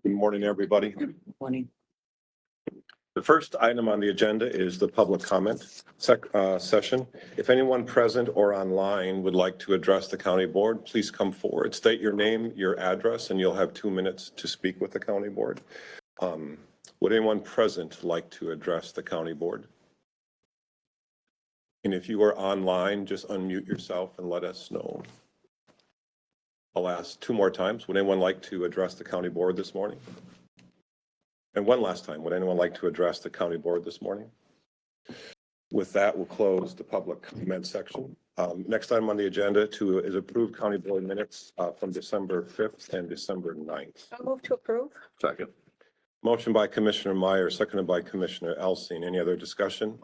Good morning, everybody. Morning. The first item on the agenda is the public comment session. If anyone present or online would like to address the county board, please come forward. State your name, your address, and you'll have 2 minutes to speak with the county board. Would anyone present like to address the county board? And if you are online, just unmute yourself and let us know. I'll ask 2 more times. Would anyone like to address the county board this morning? And one last time, would anyone like to address the county board this morning? With that, we'll close the public comment section. Next item on the agenda is approved county board minutes from December 5th and December 9th. I'll move to approve. Second. Motion by Commissioner Meyer, seconded by Commissioner Elsing. Any other discussion?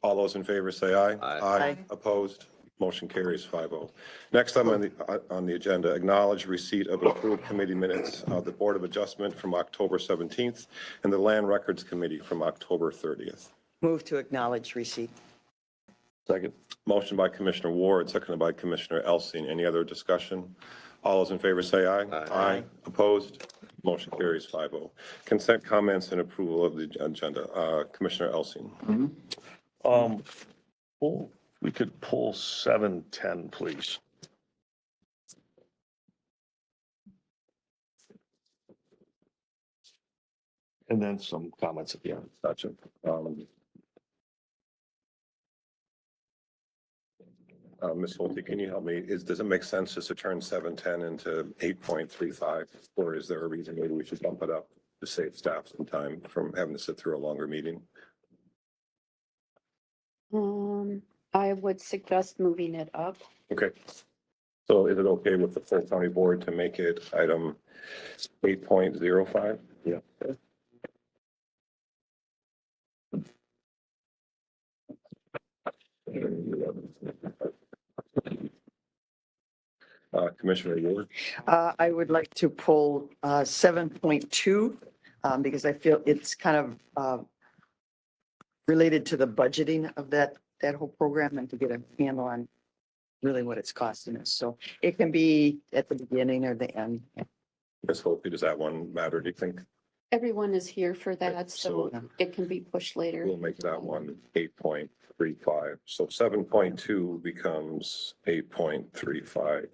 All those in favor say aye. Aye. Opposed? Motion carries 5-0. Next item on the agenda, acknowledge receipt of approved committee minutes of the Board of Adjustment from October 17th and the Land Records Committee from October 30th. Move to acknowledge receipt. Second. Motion by Commissioner Ward, seconded by Commissioner Elsing. Any other discussion? All those in favor say aye. Aye. Opposed? Motion carries 5-0. Consent comments and approval of the agenda. Commissioner Elsing. We could pull 710, please. And then some comments at the end. Gotcha. Ms. Holte, can you help me? Does it make sense just to turn 710 into 8.35? Or is there a reason maybe we should bump it up to save staff some time from having to sit through a longer meeting? I would suggest moving it up. Okay. So is it okay with the full county board to make it item 8.05? Yeah. Commissioner Ward. I would like to pull 7.2 because I feel it's kind of related to the budgeting of that whole program and to get a handle on really what it's costing us. So it can be at the beginning or the end. Ms. Holte, does that one matter, do you think? Everyone is here for that, Okay, so so it can be pushed later. We'll make that one 8.35. So 7.2 becomes 8.35.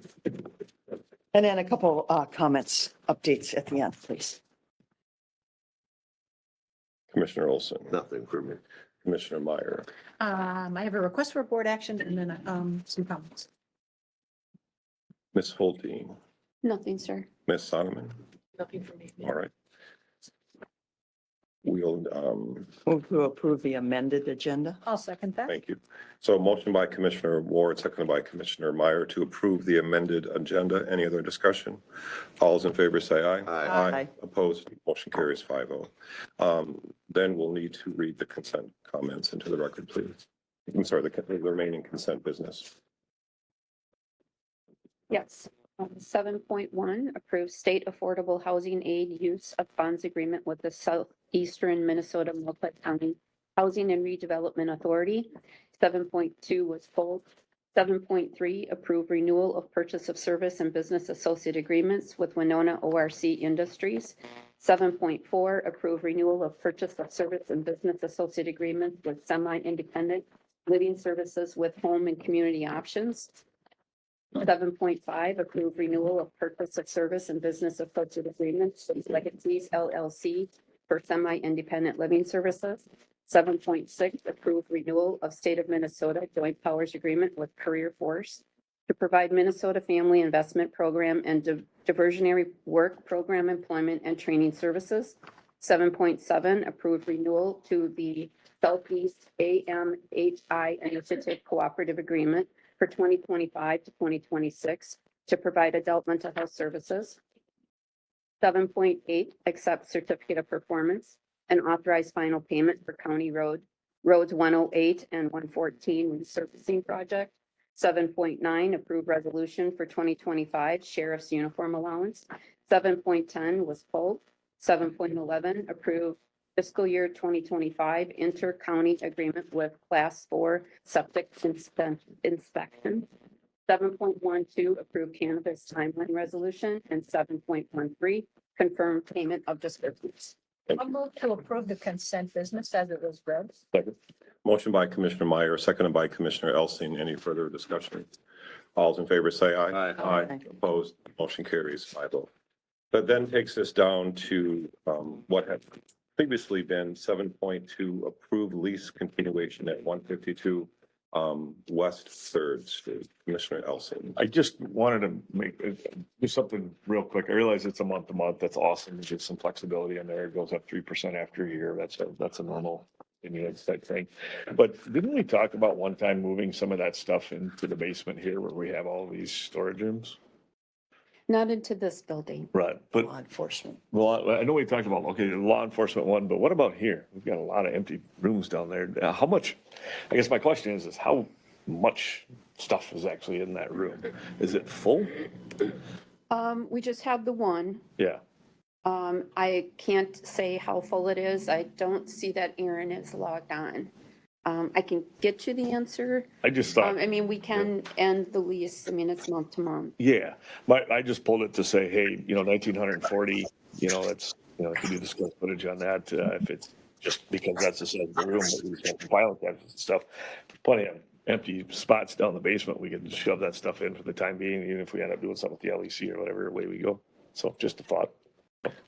And then a couple comments, updates at the end, please. Commissioner Olson. Nothing for me. Commissioner Meyer. I have a request for board action and then some comments. Ms. Holte. Nothing, sir. Ms. Sonneman. Nothing for me. All right. We'll, Move to approve the amended agenda. I'll second that. thank you. So motion by Commissioner Ward, seconded by Commissioner Meyer to approve the amended agenda. Any other discussion? All those in favor say aye. Aye. Opposed? Motion carries 5-0. Then we'll need to read the consent comments into the record, please. I'm sorry, the remaining consent business. Yes. 7.1, approve state affordable housing aid use of funds agreement with the Southeastern Minnesota Multi-County Housing and Redevelopment Authority. 7.2 was pulled. 7.3, approve renewal of purchase of service and business associate agreements with Winona ORC Industries. 7.4, approve renewal of purchase of service and business associate agreements with semi-independent living services with home and community options. 7.5, approve renewal of purchase of service and business associate agreements with Legacies LLC for semi-independent living services. 7.6, approve renewal of state of Minnesota joint powers agreement with Career Force to provide Minnesota Family Investment Program and diversionary work program employment and training services. 7.7, approve renewal to the Southeast AMHI Initiative Cooperative Agreement for 2025 to 2026 to provide adult mental health services. 7.8, accept certificate of performance and authorize final payment for county roads 108 and 114 resurfacing project. 7.9, approve resolution for 2025 sheriff's uniform allowance. 7.10 was pulled. 7.11, approve fiscal year 2025 inter-county agreement with Class 4 septic inspection. 7.12, approve cannabis timeline resolution, and 7.13, confirm payment of disbursements. I'll move to approve the consent business as it was read. Motion by Commissioner Meyer, seconded by Commissioner Elsing. Any further discussion? All's in favor, say aye. Aye. Aye. Opposed, motion carries 5-0. That then takes us down to what had previously been 7.2, approved lease continuation at 152 West Third Street. Commissioner Elsing. I just wanted to do something real quick. I realize it's a month to month. That's awesome. There's some flexibility in there. It goes up 3% after a year. That's a normal type thing. But didn't we talk about one time moving some of that stuff into the basement here where we have all these storage rooms? Not into this building. Right, but Law enforcement. well, I know we talked about, okay, the law enforcement one, but what about here? We've got a lot of empty rooms down there. How much, I guess my question is how much stuff is actually in that room? Is it full? We just have the one. Yeah. I can't say how full it is. I don't see that Aaron is logged on. I can get you the answer. I just thought, I mean, we can end the lease. I mean, it's month to month. yeah, I just pulled it to say, hey, 1,940, that's, if you do the square footage on that, if it's just because that's the size of the room, but we just have to file that stuff. Plenty of empty spots down the basement. We can shove that stuff in for the time being, even if we end up doing something with the LEC or whatever way we go. So just a thought.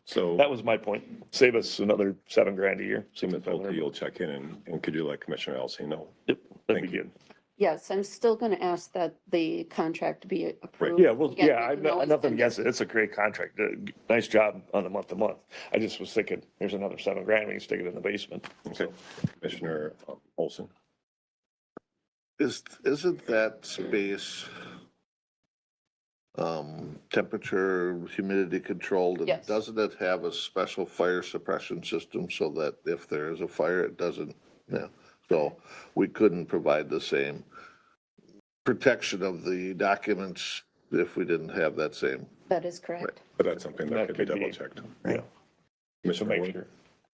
So That was my point. Save us another $7,000 a year. you'll check in and could you let Commissioner Elsing know? Yep, that'd be Thank you. good. Yes, I'm still going to ask that the contract be approved. Yeah, well, Again, yeah, we I've can always nothing send against it. It's a great contract. Nice job on the month to month. I just was thinking, there's another $7,000. We can stick it in the basement. Okay, Commissioner Olson. Isn't that space temperature, humidity controlled? And Yes. doesn't it have a special fire suppression system so that if there is a fire, it doesn't, yeah. So we couldn't provide the same protection of the documents if we didn't have that same. That is correct. But that's something that That could be could be- double checked. Yeah. So Commissioner make Wood? sure.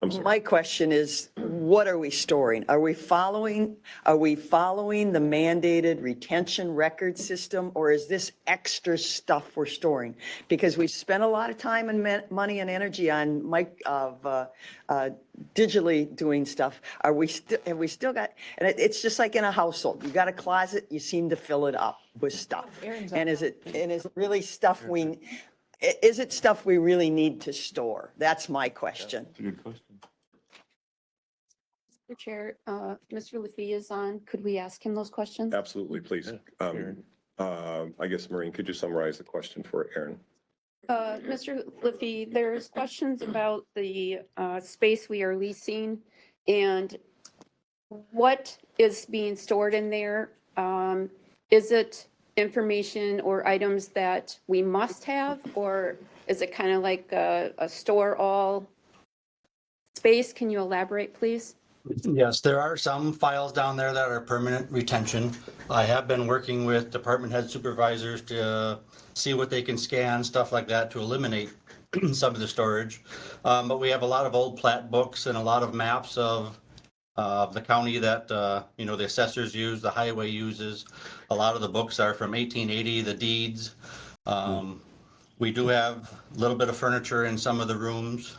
I'm sorry. My question is, what are we storing? Are we following the mandated retention record system, or is this extra stuff we're storing? Because we've spent a lot of time and money and energy on digitally doing stuff. Have we still got, and it's just like in a household, you got a closet, you seem to fill it up with stuff. Aaron's And up is it really stuff is it stuff we really need to store? That's my question. That's a good question. Mr. Chair, Mr. Lefebvre is on. Could we ask him those questions? Absolutely, please. Aaron. I guess, Maureen, could you summarize the question for Aaron? Mr. Lefebvre, there's questions about the space we are leasing and what is being stored in there. Is it information or items that we must have, or is it kind of like a store all space? Can you elaborate, please? Yes, there are some files down there that are permanent retention. I have been working with department head supervisors to see what they can scan, stuff like that, to eliminate some of the storage. But we have a lot of old plat books and a lot of maps of the county that, the assessors use, the highway uses. A lot of the books are from 1880, the deeds. We do have a little bit of furniture in some of the rooms,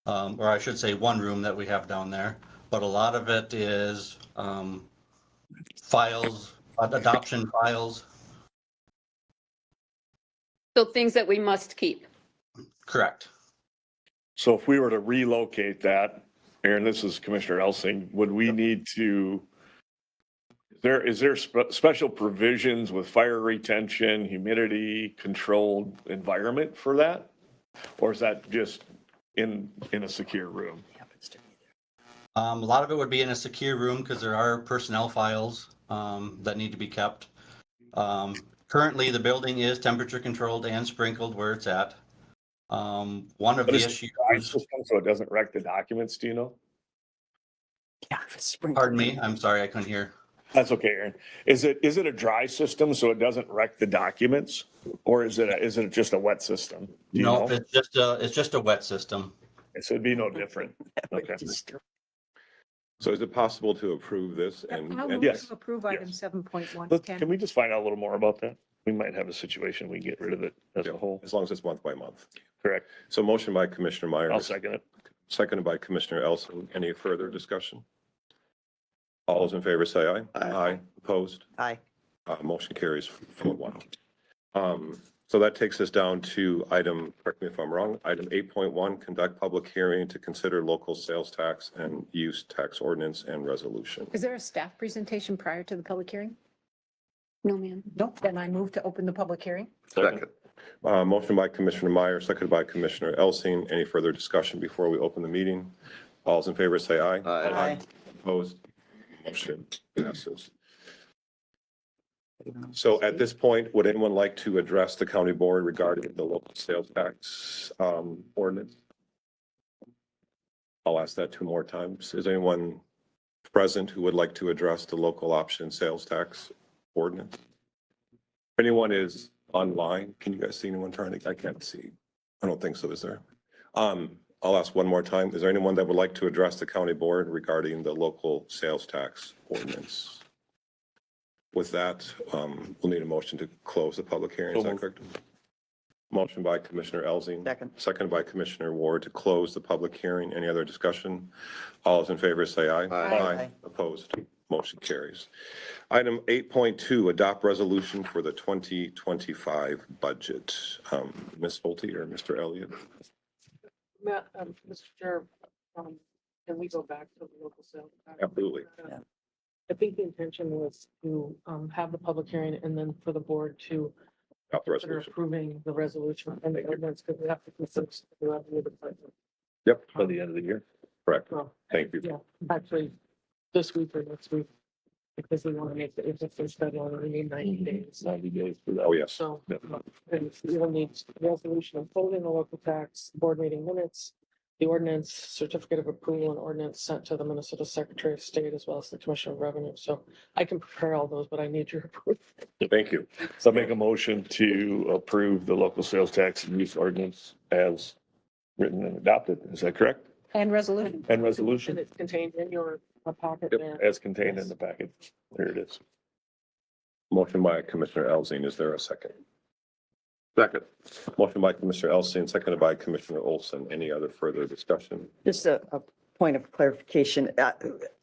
or I should say one room that we have down there. But a lot of it is files, adoption files. So things that we must keep. Correct. So if we were to relocate that, Aaron, this is Commissioner Elsing, would we need to, is there special provisions with fire retention, humidity controlled environment for that? Or is that just in a secure room? A lot of it would be in a secure room because there are personnel files that need to be kept. Currently, the building is temperature controlled and sprinkled where it's at. One of the But it's issues, dry system, so it doesn't wreck the documents, do you know? Yeah, if it's sprinkled. pardon me, I'm sorry, I couldn't hear. That's okay, Aaron. Is it a dry system so it doesn't wreck the documents? Or is it just a wet system? Do you No, know? it's just a wet system. So it'd be no different. Okay. So is it possible to approve this I'll and move Yes, to approve item 7.1. Can we just find out a little more about that? we might have a situation, we get rid of it as a whole. As long as it's month by month. Correct. So motion by Commissioner Myers. I'll second it. Seconded by Commissioner Elson. Any further discussion? All those in favor say aye. Aye. Opposed? Aye. Motion carries 4-1. So that takes us down to item, correct me if I'm wrong, item 8.1, conduct public hearing to consider local sales tax and use tax ordinance and resolution. Is there a staff presentation prior to the public hearing? No, ma'am. Nope. Then I move to open the public hearing. Second. Motion by Commissioner Meyer, seconded by Commissioner Elsing. Any further discussion before we open the meeting? All those in favor say aye. Aye. Opposed? Motion passes. So at this point, would anyone like to address the county board regarding the local sales tax ordinance? I'll ask that 2 more times. Is anyone present who would like to address the local option sales tax ordinance? If anyone is online, can you guys see anyone trying to, I can't see. I don't think so, is there? I'll ask one more time. Is there anyone that would like to address the county board regarding the local sales tax ordinance? With that, we'll need a motion to close the public hearing. Is that correct? Motion by Commissioner Elsing. Second. Second by Commissioner Ward to close the public hearing. Any other discussion? All those in favor say aye. Aye. Opposed? Motion carries. Item 8.2, adopt resolution for the 2025 budget. Ms. Holte or Mr. Elliott? Matt, Mr. Chair, can we go back to the local sales tax? Absolutely. Yeah. I think the intention was to have the public hearing and then for the board to Adopt the consider resolution. approving the resolution and the ordinance, because we have to consider the revenue of the budget. Yep, By the end of the year. correct. Well, Thank you. yeah, actually, this week or next week, because we want to make the, if it's deadline, we need 90 days. 90 days for that. Oh, yes. So, and we will need a resolution of holding the local tax, board meeting minutes, the ordinance, certificate of approval and ordinance sent to the Minnesota Secretary of State as well as the Commissioner of Revenue. So I can prepare all those, but I need your approval. Thank you. So I make a motion to approve the local sales tax and use ordinance as written and adopted. Is that correct? And resolution. And And resolution it's contained in your packet Yep, there. as contained in the packet. There it is. Motion by Commissioner Elsing. Is there a second? Second. Motion by Commissioner Elsing, seconded by Commissioner Olson. Any other further discussion? Just a point of clarification.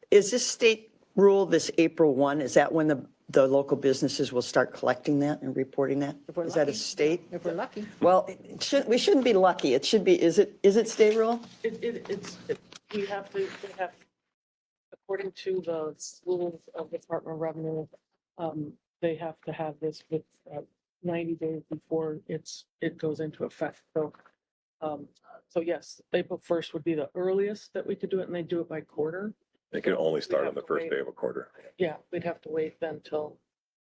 Is this state rule, this April 1, is that when the local businesses will start collecting that and reporting that? If we're Is that a lucky. state? If we're lucky. Well, we shouldn't be lucky. It should be, is it state rule? We have to, according to the rules of the Department of Revenue, they have to have this with 90 days before it goes into effect. So, so yes, April 1st would be the earliest that we could do it, and they do it by quarter. They can only start on have the to first wait. day of a quarter. Yeah, we'd have to wait then till,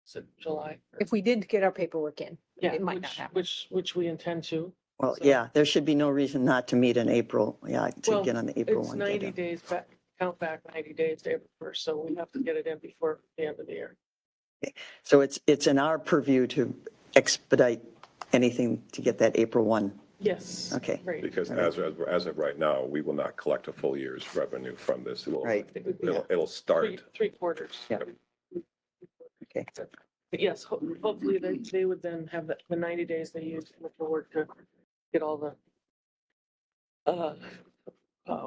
is it July? If we did get our paperwork in, Yeah, it might not happen. which we intend to. Well, So- yeah, there should be no reason not to meet in April, to Well, get on the April It's 1. 90 deadline. days back, count back 90 days to April 1st, so we have to get it in before the end of the year. So it's in our purview to expedite anything to get that April 1. Yes. Okay. Great. Because as of right now, we will not collect a full year's revenue from this. It will- Right. It would be It'll start. three quarters. Yeah. Okay. But yes, hopefully they would then have the 90 days they use to work to get all the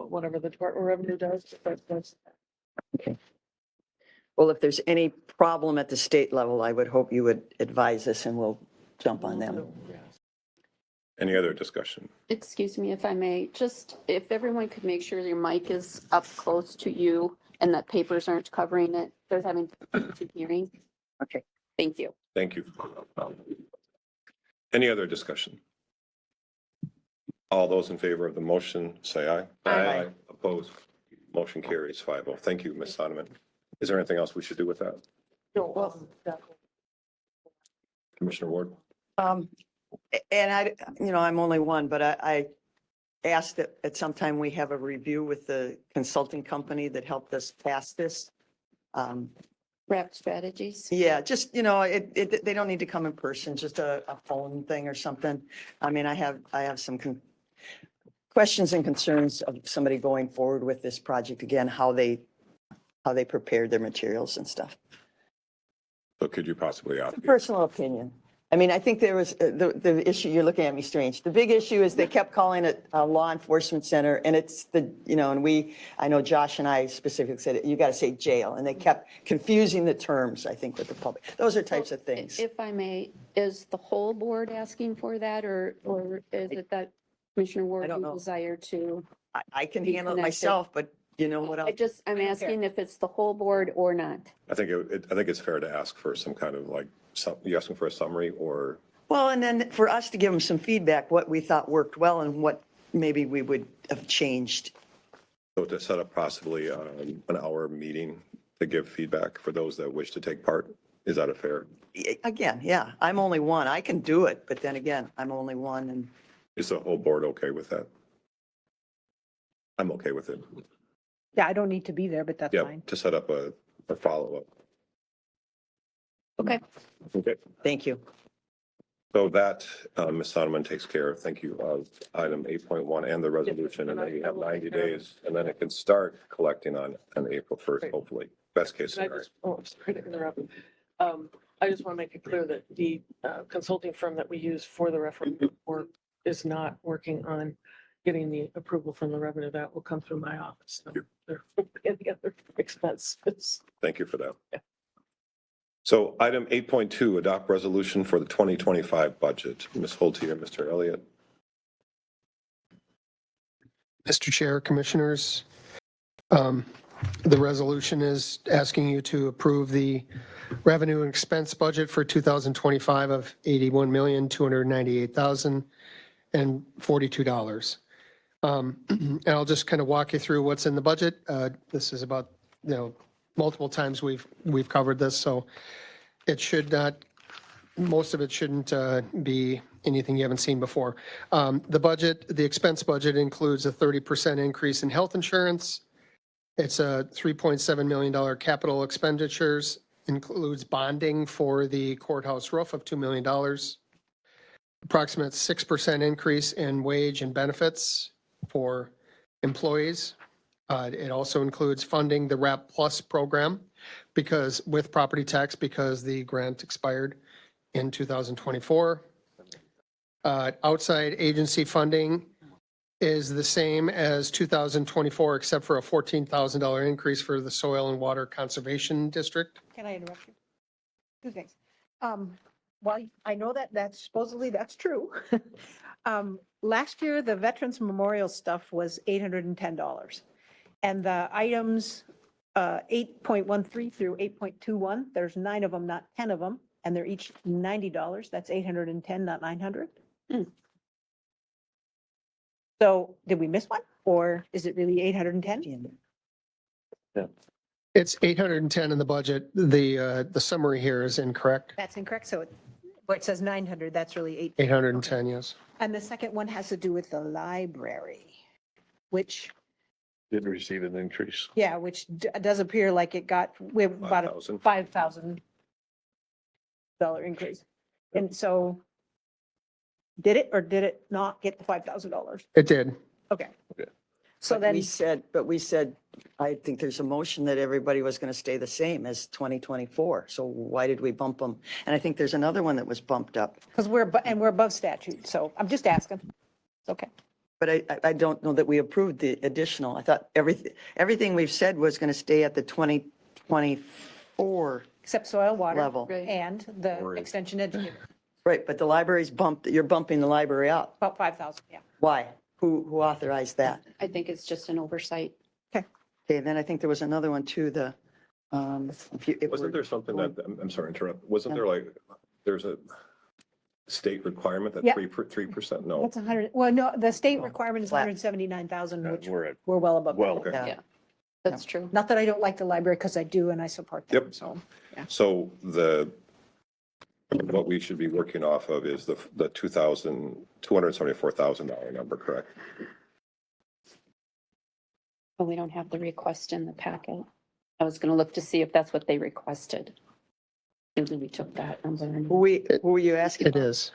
whatever the Department of Revenue does. That's Well, if there's any problem at the state level, I would hope you would advise us and we'll jump on them. yeah. Any other discussion? Excuse me if I may, just if everyone could make sure your mic is up close to you and that papers aren't covering it, they're having difficulty hearing. Okay. Thank you. Thank you. Any other discussion? All those in favor of the motion, say aye. Aye. Opposed? Motion carries 5-0. Thank you, Ms. Sonneman. Is there anything else we should do with that? No, Commissioner Ward? And I'm only one, but I asked that at some time we have a review with the consulting company that helped us pass this. Wrap strategies. Yeah, just, they don't need to come in person, just a phone thing or something. I mean, I have some questions and concerns of somebody going forward with this project again, how they prepared their materials and stuff. So could you possibly, Personal opinion. I mean, I think there was, the issue, you're looking at me strange. The big issue is they kept calling it a law enforcement center, and it's the, and I know Josh and I specifically said, you got to say jail, and they kept confusing the terms, I think, with the public. Those are types of things. If I may, is the whole board asking for that, or is it that Commissioner Ward don't you know. desire to? I can Be handle it connected. myself, but you know what else? I'm asking if it's the whole board or not. I think I think it's fair to ask for some kind of like, you asking for a summary or? Well, and then for us to give them some feedback, what we thought worked well and what maybe we would have changed. So to set up possibly an hour meeting to give feedback for those that wish to take part, is that a fair? Again, yeah, I'm only one. I can do it, but then again, I'm only one and Is the whole board okay with that? I'm okay with it. Yeah, I don't need to be there, but that's Yeah, fine. to set up a follow-up. Okay. Okay, thank you. so that, Ms. Sonneman takes care, thank you, of item 8.1 and the resolution, and then you have 90 days, and then it can start collecting on April 1st, hopefully. Best case Can I scenario. just, oh, sorry to interrupt. I just want to make it clear that the consulting firm that we use for the referendum work is not working on getting the approval from the revenue. That will come through my office. So there won't be any other expenses. Thank you for that. Yeah. So item 8.2, adopt resolution for the 2025 budget. Ms. Holtier, Mr. Elliott. Mr. Chair, Commissioners, the resolution is asking you to approve the revenue and expense budget for 2025 of $81,298,042. And I'll just kind of walk you through what's in the budget. This is about, multiple times we've covered this, so it should not, most of it shouldn't be anything you haven't seen before. The expense budget includes a 30% increase in health insurance. It's a $3.7 million capital expenditures, includes bonding for the courthouse roof of $2 million. Approximate 6% increase in wage and benefits for employees. It also includes funding the RAP Plus program with property tax because the grant expired in 2024. Outside agency funding is the same as 2024, except for a $14,000 increase for the Soil and Water Conservation District. Can I interrupt you? Two things. Well, I know that supposedly that's true. Last year, the Veterans Memorial stuff was $810. And the items 8.13 through 8.21, there's 9 of them, not 10 of them, and they're each $90. That's 810, not 900. So did we miss one, or is it really 810? It's 810 in the budget. The summary here is incorrect. That's incorrect. So where it says 900, that's really 810, yes. And the second one has to do with the library, which, Didn't receive an increase. yeah, which does appear like it got, we have about a $5,000. $5,000 increase. And so did it or did it not get the $5,000? It did. Okay. Okay. So But then, we said, I think there's a motion that everybody was going to stay the same as 2024. So why did we bump them? And I think there's another one that was bumped up. because we're above statute. So I'm just asking. It's okay. But I don't know that we approved the additional. I thought everything we've said was going to stay at the 2024. Except soil, water. Level. Right. And the extension educator, Right, but the library's bumped, you're bumping the library up. about 5,000, yeah. Why? Who authorized that? I think it's just an oversight. Okay, then I think there was another one too, Wasn't there something that, I'm sorry to interrupt, wasn't there like, there's a state requirement that Yeah. 3%? No. That's 100, well, no, the state Oh, requirement is flat. 179,000, which We're at, we're well above. well, Okay. Yeah, that's true. Not that I don't like the library, because I do and I support them, Yep. so. So what we should be working off of is the $274,000 number, correct? But we don't have the request in the packet. I was gonna look to see if that's what they requested. Maybe we took that number. and- Who were you asking? It is.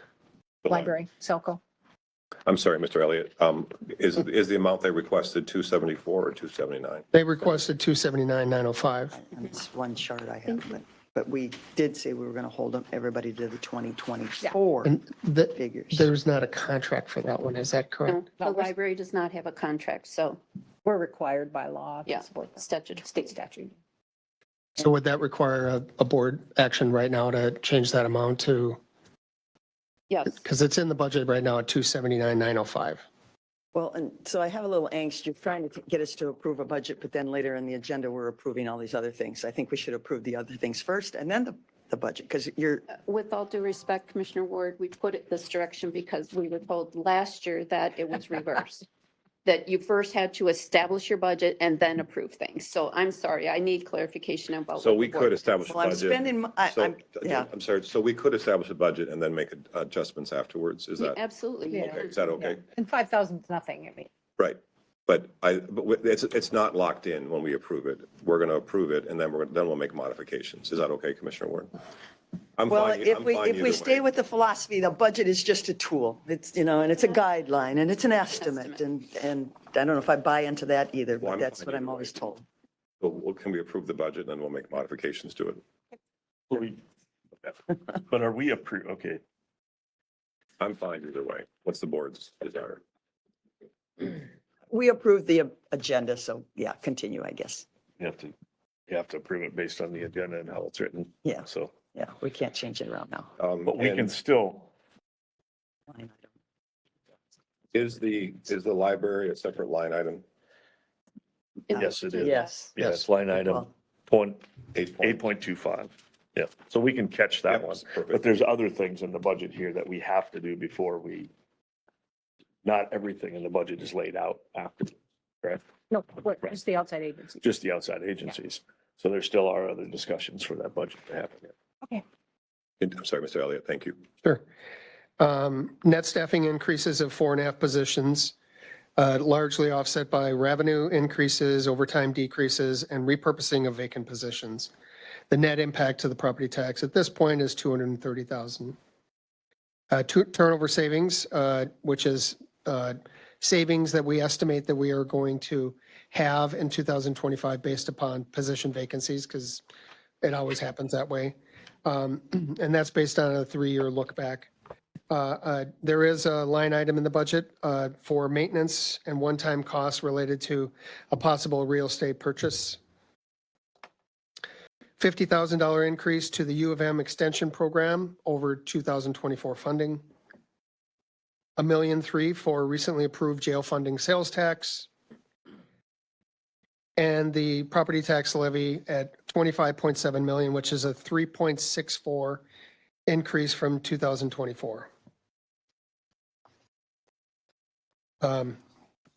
Library, Selco. I'm sorry, Mr. Elliott. Is the amount they requested 274 or 279? They requested 279,905. It's one chart I have, but but we did say we were going to hold them, everybody to the 2024 And figures. there's not a contract for that one, is that correct? No, the library does not have a contract, so, We're required by law. to yeah, support that. statute. State statute. So would that require a board action right now to change that amount to, Yes, because it's in the budget right now at 279,905. Well, and so I have a little angst. You're trying to get us to approve a budget, but then later in the agenda, we're approving all these other things. I think we should approve the other things first and then the budget, because you're, with all due respect, Commissioner Ward, we put it this direction because we were told last year that it was reversed. That you first had to establish your budget and then approve things. So I'm sorry, I need clarification about. So what we the could board- establish a well, I'm budget. spending, So, yeah. I'm sorry, so we could establish a budget and then make adjustments afterwards, is Yeah, that, absolutely. Yeah. okay, is that okay? And 5,000 is nothing, I mean. Right, but it's not locked in when we approve it. We're going to approve it, and then we'll make modifications. Is that okay, Commissioner Ward? I'm Well, fine, if I'm we, fine if we either stay way. with the philosophy, the budget is just a tool. It's, you know, and it's a guideline and it's an estimate. And I don't know if I buy into that either, Well, but I'm that's fine what I'm either way. always told. Can we approve the budget, and then we'll make modifications to it? But are we approved? Okay. I'm fine either way. What's the board's desire? We approved the agenda, so yeah, continue, I guess. You have to approve it based on the agenda and how it's written. Yeah. So, Yeah, we can't change it around now. but we can And still, is the library a separate line item? yes, it is. Yes. Yeah, it's line item Well, point, 8.2. 8.25. Yeah, so we can catch that Yep, one. perfect. But there's other things in the budget here that we have to do before not everything in the budget is laid out after, correct? No, just the outside agency. Just the outside agencies. So there still are other discussions for that budget to happen. I'm sorry, Mr. Elliott, thank you. Sure. Net staffing increases of 4.5 positions, largely offset by revenue increases, overtime decreases, and repurposing of vacant positions. The net impact to the property tax at this point is $230,000. Turnover savings, which is savings that we estimate that we are going to have in 2025 based upon position vacancies, because it always happens that way. And that's based on a 3-year look back. There is a line item in the budget for maintenance and one-time costs related to a possible real estate purchase. $50,000 increase to the U of M extension program over 2024 funding. $1.3 million for recently approved jail funding sales tax. And the property tax levy at 25.7 million, which is a 3.64 increase from 2024.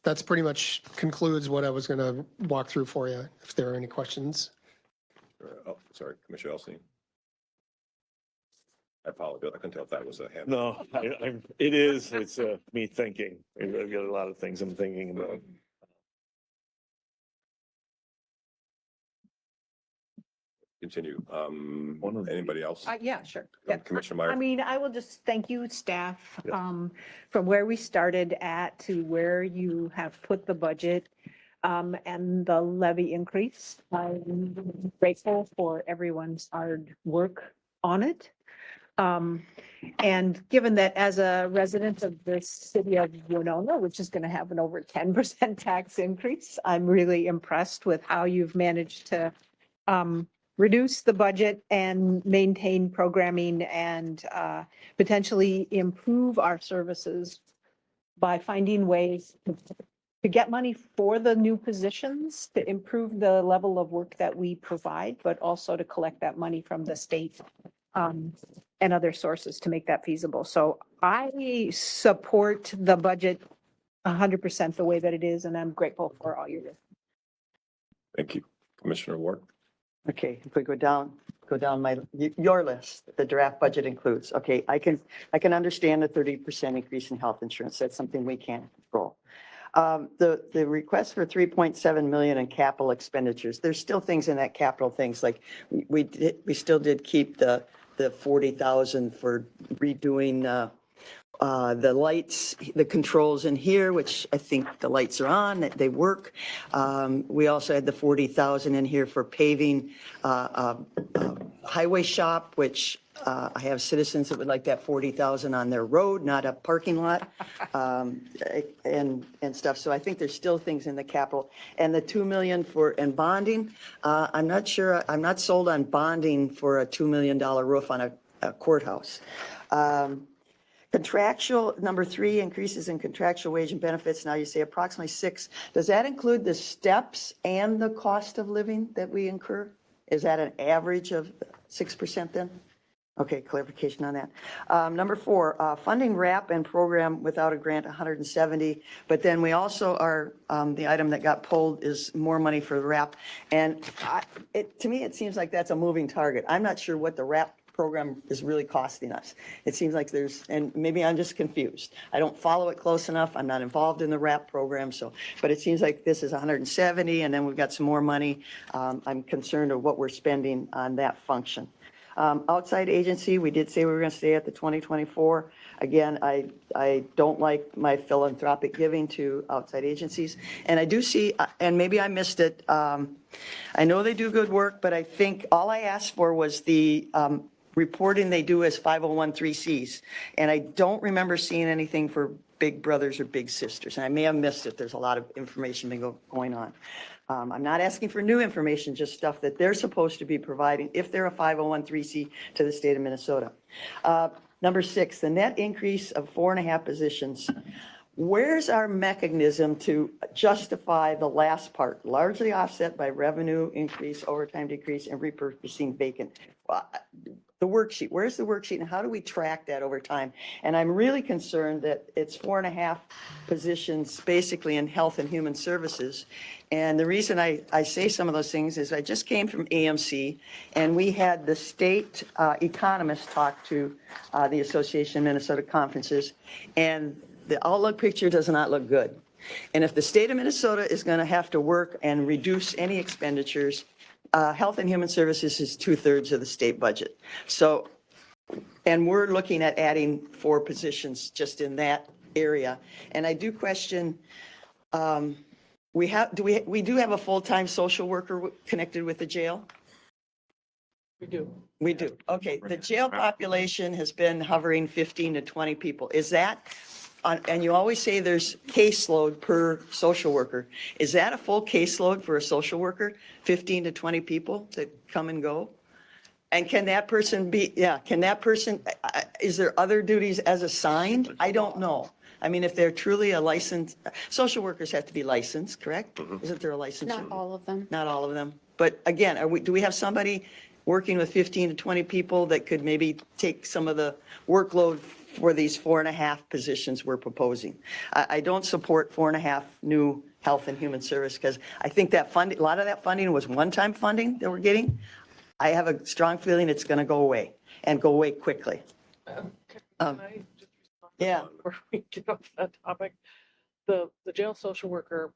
That's pretty much concludes what I was going to walk through for you, if there are any questions. Oh, sorry, Commissioner Elsie. I apologize. I couldn't tell if that was a hand. No, it is, it's me thinking. I've got a lot of things I'm thinking about. Continue. One of the- Anybody else? Yeah, sure. Yeah. Commissioner I Meyer? mean, I will just thank you, staff, Yeah. from where we started at to where you have put the budget and the levy increase. I'm grateful for everyone's hard work on it. And given that as a resident of the city of Winona, which is going to have an over 10% tax increase, I'm really impressed with how you've managed to reduce the budget and maintain programming and potentially improve our services by finding ways to get money for the new positions, to improve the level of work that we provide, but also to collect that money from the state and other sources to make that feasible. So I support the budget 100% the way that it is, and I'm grateful for all your. Thank you. Commissioner Ward? Okay, if we go down your list, the draft budget includes, okay, I can understand the 30% increase in health insurance. That's something we can't control. The request for 3.7 million in capital expenditures, there's still things in that capital things, like we still did keep the 40,000 for redoing the lights, the controls in here, which I think the lights are on, that they work. We also had the 40,000 in here for paving, highway shop, which I have citizens that would like that 40,000 on their road, not a parking lot, and stuff. So I think there's still things in the capital. And the 2 million and bonding, I'm not sure, I'm not sold on bonding for a $2 million roof on a courthouse. Contractual, number 3, increases in contractual wage and benefits. Now you say approximately 6. Does that include the steps and the cost of living that we incur? Is that an average of 6% then? Okay, clarification on that. Number 4, funding RAP and program without a grant, 170. But then we also are, the item that got pulled is more money for the RAP. And to me, it seems like that's a moving target. I'm not sure what the RAP program is really costing us. It seems like and maybe I'm just confused. I don't follow it close enough. I'm not involved in the RAP program. But it seems like this is 170 and then we've got some more money. I'm concerned of what we're spending on that function. Outside agency, we did say we were going to stay at the 2024. Again, I don't like my philanthropic giving to outside agencies. And I do see, and maybe I missed it, I know they do good work, but I think all I asked for was the reporting they do as 501(c)(3)s. And I don't remember seeing anything for big brothers or big sisters. And I may have missed it. There's a lot of information going on. I'm not asking for new information, just stuff that they're supposed to be providing if they're a 501(c)(3) to the state of Minnesota. Number 6, the net increase of 4.5 positions. Where's our mechanism to justify the last part, largely offset by revenue increase, overtime decrease, and repurposing vacant? The worksheet, where's the worksheet and how do we track that over time? And I'm really concerned that it's 4.5 positions basically in health and human services. And the reason I say some of those things is I just came from AMC and we had the state economists talk to the Association of Minnesota Conferences, and the outlook picture does not look good. And if the state of Minnesota is going to have to work and reduce any expenditures, health and human services is 2/3 of the state budget. So, and we're looking at adding 4 positions just in that area. And I do question, we do have a full-time social worker connected with the jail? We do. We do. Okay. The jail population has been hovering 15 to 20 people. Is that, and you always say there's caseload per social worker. Is that a full caseload for a social worker? 15 to 20 people that come and go? And can that person is there other duties as assigned? I don't know. I mean, if they're truly a licensed, social workers have to be licensed, correct? Isn't there a license? Not all of them. Not all of them. But again, do we have somebody working with 15 to 20 people that could maybe take some of the workload for these 4.5 positions we're proposing? I don't support 4.5 new health and human service because I think that funding, a lot of that funding was one-time funding that we're getting. I have a strong feeling it's going to go away and go away quickly. Can I just respond to yeah. that before we get off that topic? The jail social worker,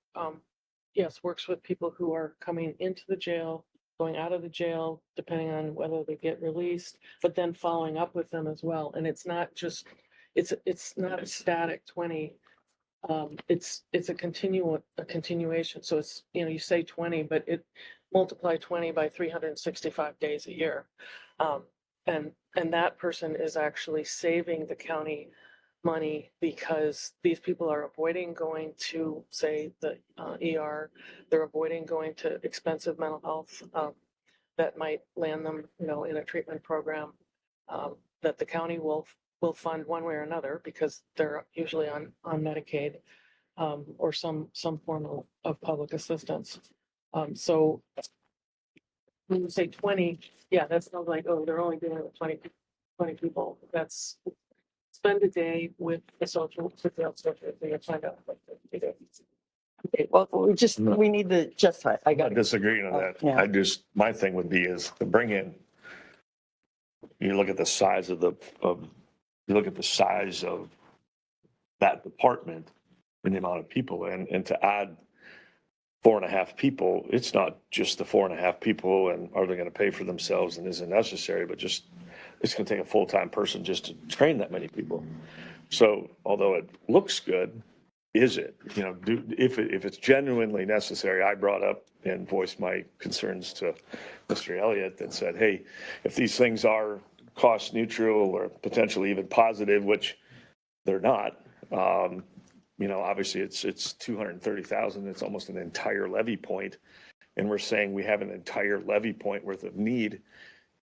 yes, works with people who are coming into the jail, going out of the jail, depending on whether they get released, but then following up with them as well. And it's not just, it's not a static 20. It's a continuation. So it's, you say 20, but it multiply 20 by 365 days a year. And that person is actually saving the county money because these people are avoiding going to, say, the ER. They're avoiding going to expensive mental health that might land them, in a treatment program that the county will fund one way or another because they're usually on Medicaid or some form of public assistance. So when you say 20, yeah, that's not like, oh, they're only doing it with 20 people. That's spend a day with the social, with the health social, and find out what they do. Okay, well, we need to justify. I I'm got not it. disagreeing on that. Yeah. My thing would be is to bring in, you look at the size of that department and the amount of people and to add 4.5 people, it's not just the 4.5 people and are they going to pay for themselves and isn't necessary, but just, it's going to take a full-time person just to train that many people. So although it looks good, is it? You know, if it's genuinely necessary, I brought up and voiced my concerns to Mr. Elliott that said, hey, if these things are cost neutral or potentially even positive, which they're not, you know, obviously it's 230,000. It's almost an entire levy point. And we're saying we have an entire levy point worth of need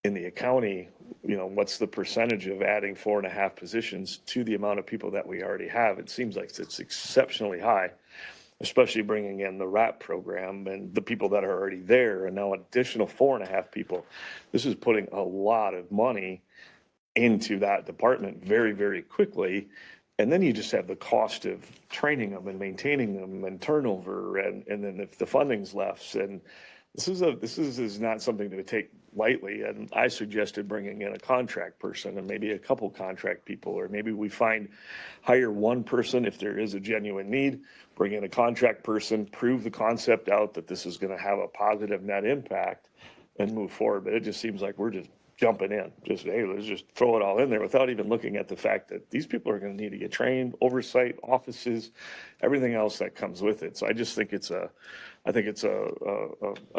in the county. You know, what's the percentage of adding 4.5 positions to the amount of people that we already have? It seems like it's exceptionally high, especially bringing in the RAP program and the people that are already there, and now additional 4.5 people. This is putting a lot of money into that department very, very quickly. And then you just have the cost of training them and maintaining them and turnover. And then if the funding's left, and this is not something to take lightly. And I suggested bringing in a contract person and maybe a couple contract people, or maybe we hire one person if there is a genuine need, bring in a contract person, prove the concept out that this is going to have a positive net impact and move forward. But it just seems like we're just jumping in, just, hey, let's just throw it all in there without even looking at the fact that these people are going to need to get trained, oversight, offices, everything else that comes with it. So I just think it's a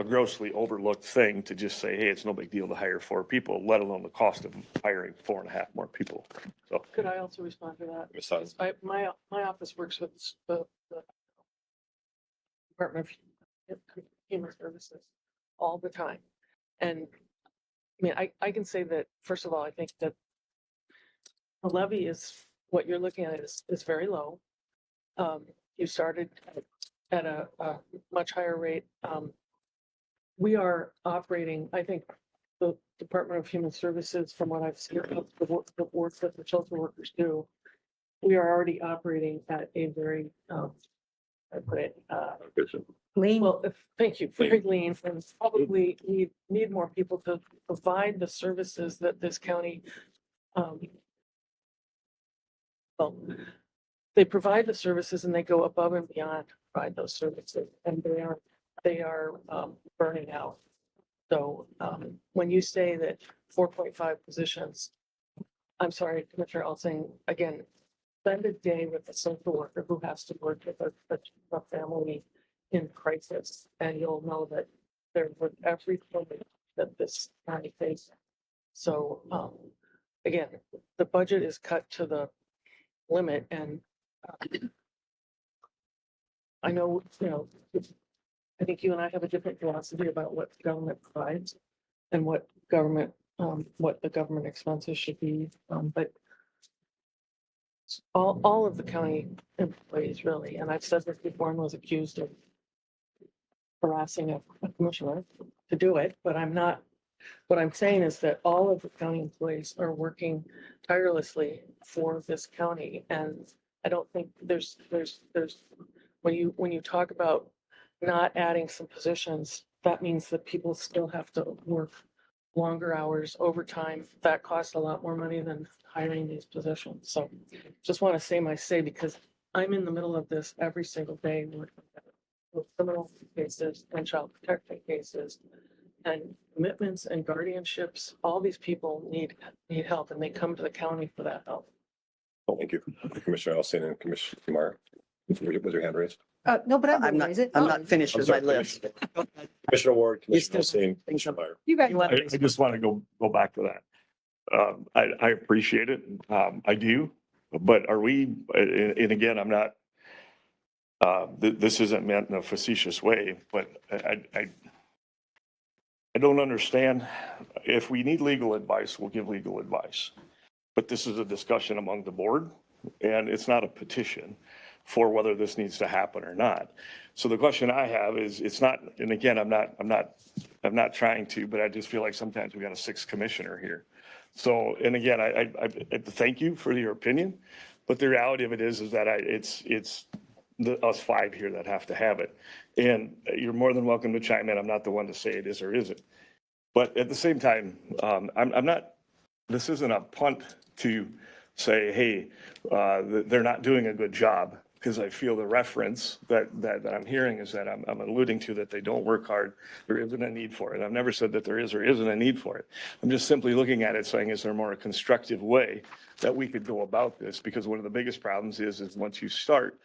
grossly overlooked thing to just say, hey, it's no big deal to hire 4 people, let alone the cost of hiring 4.5 more people. So Could I also respond to that? Ms. Sutton? My office works with the Department of Human Services all the time. And I mean, I can say that, first of all, I think that the levy is, what you're looking at is very low. You started at a much higher rate. We are operating, I think, the Department of Human Services, from what I've seen, the work that the shelter workers do, we are already operating at a very, I put it, Lean. well, thank you, very lean, and probably need more people to provide the services that this county, well, they provide the services and they go above and beyond to provide those services, and they are burning out. So when you say that 4.5 positions, I'm sorry, Commissioner, I'll say again, spend a day with a social worker who has to work with a family in crisis, and you'll know that they're with every family that this county faces. So again, the budget is cut to the limit, and I know, you know, I think you and I have a different philosophy about what government provides and what the government expenses should be, but all of the county employees really, and I've said this before and was accused of harassing a commissioner to do it, but I'm not. What I'm saying is that all of the county employees are working tirelessly for this county, and I don't think there's when you talk about not adding some positions, that means that people still have to work longer hours, overtime. That costs a lot more money than hiring these positions. So just want to say my say, because I'm in the middle of this every single day with criminal cases and child protection cases and commitments and guardianships. All these people need help, and they come to the county for that help. Oh, thank you. Commissioner Elson and Commissioner Kumar, was your hand raised? No, but I'm not, is it? I'm not finished I'm with my sorry, list. Commissioner Ward, Commissioner still- Elson, Commissioner Meyer. You guys. You want- I just want to go back to that. I appreciate it. I do, but are we, and again, I'm not, this isn't meant in a facetious way, but I don't understand. If we need legal advice, we'll give legal advice. But this is a discussion among the board, and it's not a petition for whether this needs to happen or not. So the question I have is, it's not, and again, I'm not trying to, but I just feel like sometimes we got a 6th commissioner here. So, and again, I thank you for your opinion, but the reality of it is that it's us 5 here that have to have it. And you're more than welcome to chime in. I'm not the one to say it is or isn't. But at the same time, I'm not, this isn't a punt to say, hey, they're not doing a good job. because I feel the reference that I'm hearing is that I'm alluding to that they don't work hard. There isn't a need for it. I've never said that there is or isn't a need for it. I'm just simply looking at it saying, is there more a constructive way that we could go about this? Because one of the biggest problems is once you start,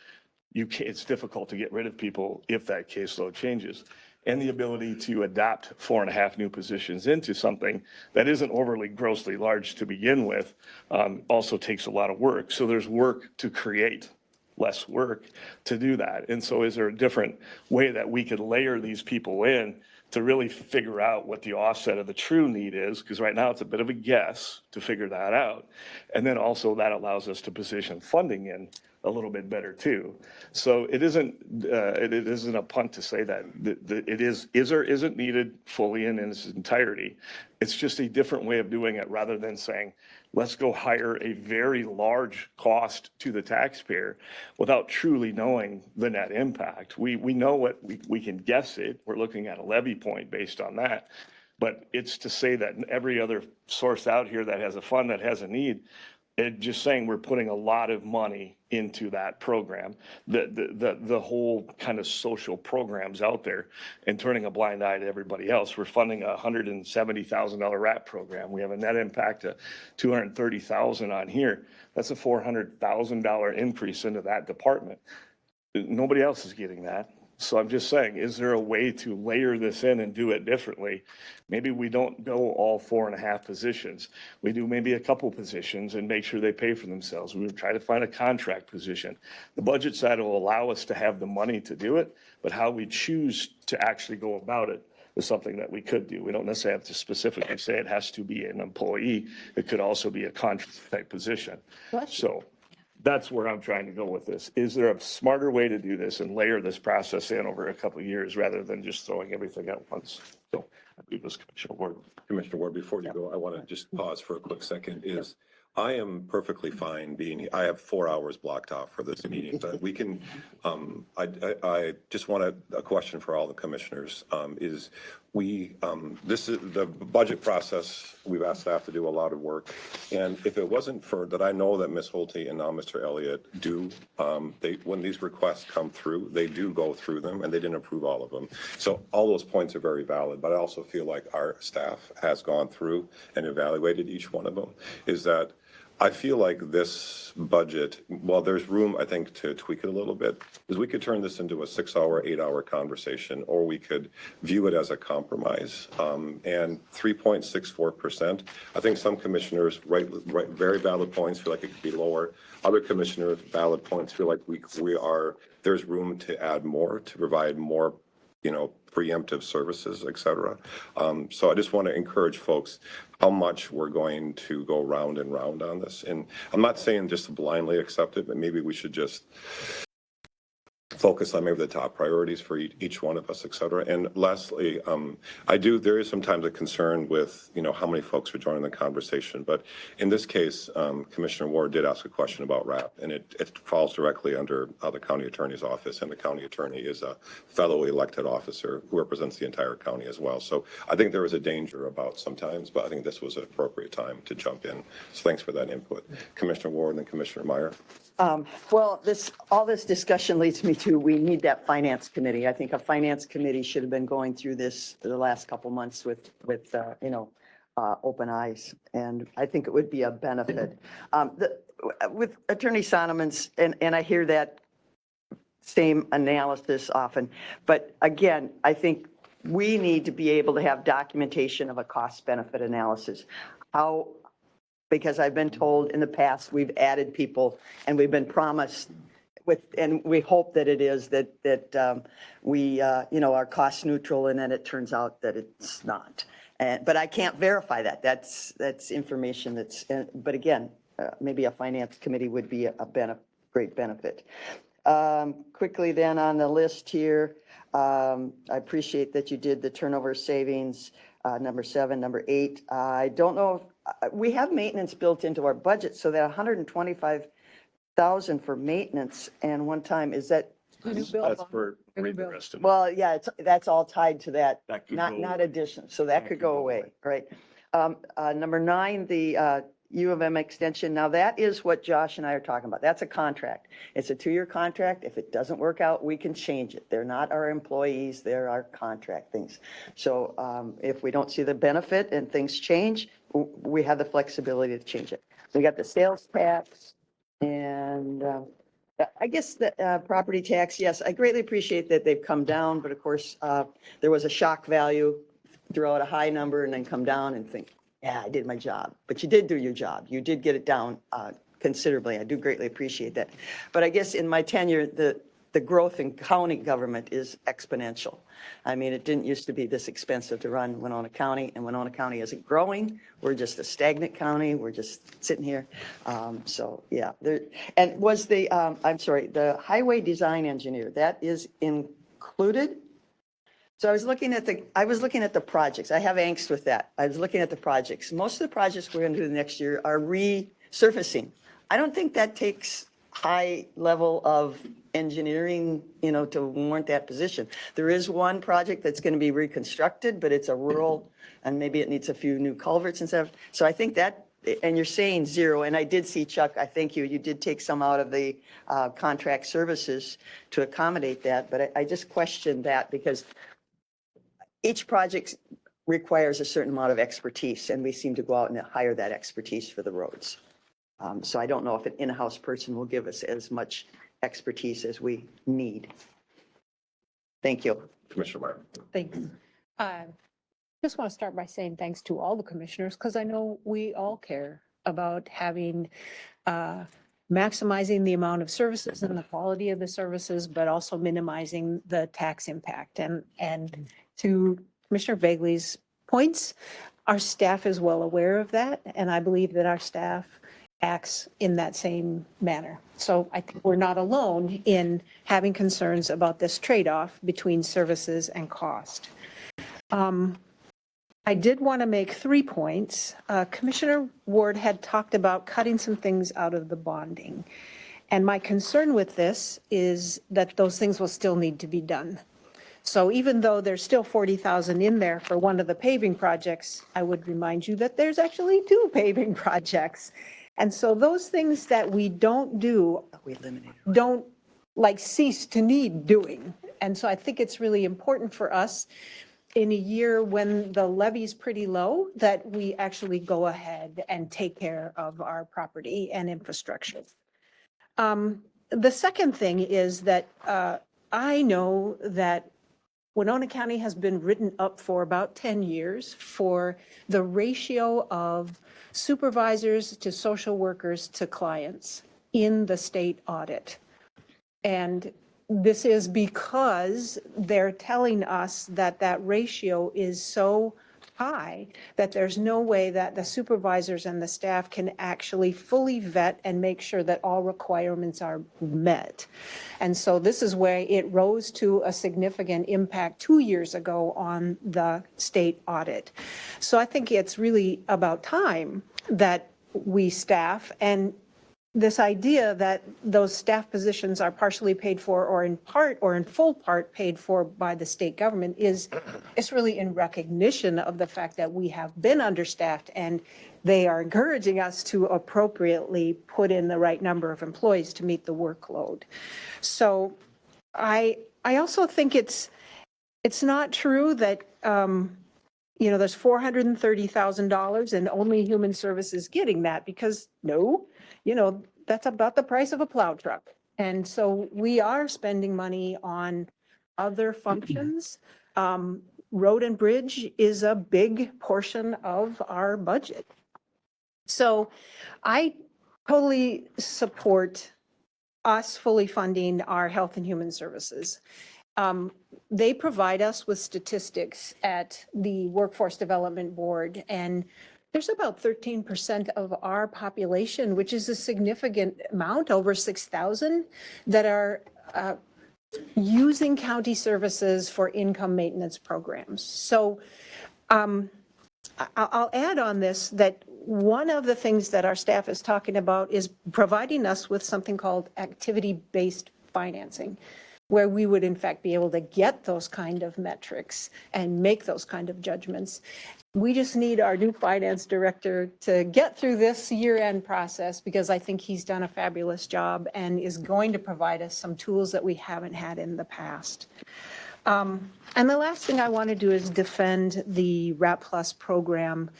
it's difficult to get rid of people if that caseload changes. And the ability to adapt 4.5 new positions into something that isn't overly grossly large to begin with also takes a lot of work. So there's work to create, less work to do that. And so is there a different way that we could layer these people in to really figure out what the offset of the true need is? Because right now it's a bit of a guess to figure that out. And then also that allows us to position funding in a little bit better too. So it isn't a punt to say that it is or isn't needed fully in its entirety. It's just a different way of doing it rather than saying, let's go hire a very large cost to the taxpayer without truly knowing the net impact. We know what we can guess it. We're looking at a levy point based on that. But it's to say that every other source out here that has a fund that has a need, just saying we're putting a lot of money into that program, the whole kind of social programs out there, and turning a blind eye to everybody else. We're funding a $170,000 RAP program. We have a net impact of $230,000 on here. That's a $400,000 increase into that department. Nobody else is getting that. So I'm just saying, is there a way to layer this in and do it differently? Maybe we don't go all 4.5 positions. We do maybe a couple positions and make sure they pay for themselves. We would try to find a contract position. The budget side will allow us to have the money to do it, but how we choose to actually go about it is something that we could do. We don't necessarily have to specifically say it has to be an employee. It could also be a contract type position. So that's where I'm trying to go with this. Is there a smarter way to do this and layer this process in over a couple of years rather than just throwing everything at once? So I believe this Commissioner Ward. Commissioner Ward, before you go, I want to just pause for a quick second. I am perfectly fine I have 4 hours blocked off for this meeting, but we can, I just want a question for all the commissioners, this is the budget process. We've asked staff to do a lot of work. And if it wasn't for that, I know that Ms. Holte and now Mr. Elliott do, when these requests come through, they do go through them and they didn't approve all of them. So all those points are very valid, but I also feel like our staff has gone through and evaluated each one of them. I feel like this budget, while there's room, I think, to tweak it a little bit, is we could turn this into a 6-hour, 8-hour conversation, or we could view it as a compromise. And 3.64%, I think some commissioners write very valid points, feel like it could be lower. Other commissioners, valid points, feel like there's room to add more, to provide more, preemptive services, et cetera. So I just want to encourage folks how much we're going to go round and round on this. And I'm not saying just to blindly accept it, but maybe we should just focus on maybe the top priorities for each one of us, et cetera. And lastly, there is sometimes a concern with, how many folks are joining the conversation. But in this case, Commissioner Ward did ask a question about RAP, and it falls directly under the county attorney's office. And the county attorney is a fellow elected officer who represents the entire county as well. So I think there is a danger about sometimes, but I think this was an appropriate time to jump in. So thanks for that input. Commissioner Ward and then Commissioner Meyer. Well, all this discussion leads me to, we need that finance committee. I think a finance committee should have been going through this the last couple months with open eyes. And I think it would be a benefit. With Attorney Sonomans, and I hear that same analysis often, but again, I think we need to be able to have documentation of a cost benefit analysis. Because I've been told in the past, we've added people and we've been promised and we hope that it is that we, are cost neutral, and then it turns out that it's not. But I can't verify that. That's information but again, maybe a finance committee would be a great benefit. Quickly then on the list here, I appreciate that you did the turnover savings, number 7, number 8. I don't know if we have maintenance built into our budget, so that 125,000 for maintenance and one time, is that, That's for the rest of it. well, yeah, that's all tied to that, That could not go- addition, so that could go away, right? Number 9, the U of M extension. Now, that is what Josh and I are talking about. That's a contract. It's a 2-year contract. If it doesn't work out, we can change it. They're not our employees, they're our contract things. So if we don't see the benefit and things change, we have the flexibility to change it. We got the sales tax and I guess the property tax, yes, I greatly appreciate that they've come down, but of course, there was a shock value, throw out a high number and then come down and think, yeah, I did my job. But you did do your job. You did get it down considerably. I do greatly appreciate that. But I guess in my tenure, the growth in county government is exponential. I mean, it didn't used to be this expensive to run Winona County, and Winona County isn't growing. We're just a stagnant county. We're just sitting here. So, yeah. And was the, I'm sorry, the highway design engineer, that is included? So I was looking at the projects. I have angst with that. I was looking at the projects. Most of the projects we're going to do next year are resurfacing. I don't think that takes high level of engineering, to warrant that position. There is one project that's going to be reconstructed, but it's a rural, and maybe it needs a few new culverts and stuff. So I think that, and you're saying 0, and I did see, Chuck, I thank you, you did take some out of the contract services to accommodate that, but I just questioned that because each project requires a certain amount of expertise, and we seem to go out and hire that expertise for the roads. So I don't know if an in-house person will give us as much expertise as we need. Thank you. Commissioner Martin. Thanks. Just want to start by saying thanks to all the commissioners, because I know we all care about having, maximizing the amount of services and the quality of the services, but also minimizing the tax impact. And to Commissioner Vagley's points, our staff is well aware of that, and I believe that our staff acts in that same manner. So I think we're not alone in having concerns about this trade-off between services and cost. I did want to make 3 points. Commissioner Ward had talked about cutting some things out of the bonding. And my concern with this is that those things will still need to be done. So even though there's still 40,000 in there for one of the paving projects, I would remind you that there's actually 2 paving projects. And so those things that we don't do We eliminated. don't cease to need doing. And so I think it's really important for us in a year when the levy's pretty low, that we actually go ahead and take care of our property and infrastructure. The second thing is that I know that Winona County has been written up for about 10 years for the ratio of supervisors to social workers to clients in the state audit. And this is because they're telling us that that ratio is so high that there's no way that the supervisors and the staff can actually fully vet and make sure that all requirements are met. And so this is where it rose to a significant impact 2 years ago on the state audit. So I think it's really about time that we staff, and this idea that those staff positions are partially paid for or in part or in full part paid for by the state government is really in recognition of the fact that we have been understaffed, and they are encouraging us to appropriately put in the right number of employees to meet the workload. So I also think it's not true that there's $430,000 and only Human Services getting that, because no, that's about the price of a plow truck. And so we are spending money on other functions. Road and bridge is a big portion of our budget. So I totally support us fully funding our Health and Human Services. They provide us with statistics at the Workforce Development Board, and there's about 13% of our population, which is a significant amount, over 6,000, that are using county services for income maintenance programs. So I'll add on this that one of the things that our staff is talking about is providing us with something called activity-based financing. where we would in fact be able to get those kind of metrics and make those kind of judgments. We just need our new finance director to get through this year-end process, because I think he's done a fabulous job and is going to provide us some tools that we haven't had in the past. And the last thing I want to do is defend the RAP Plus program.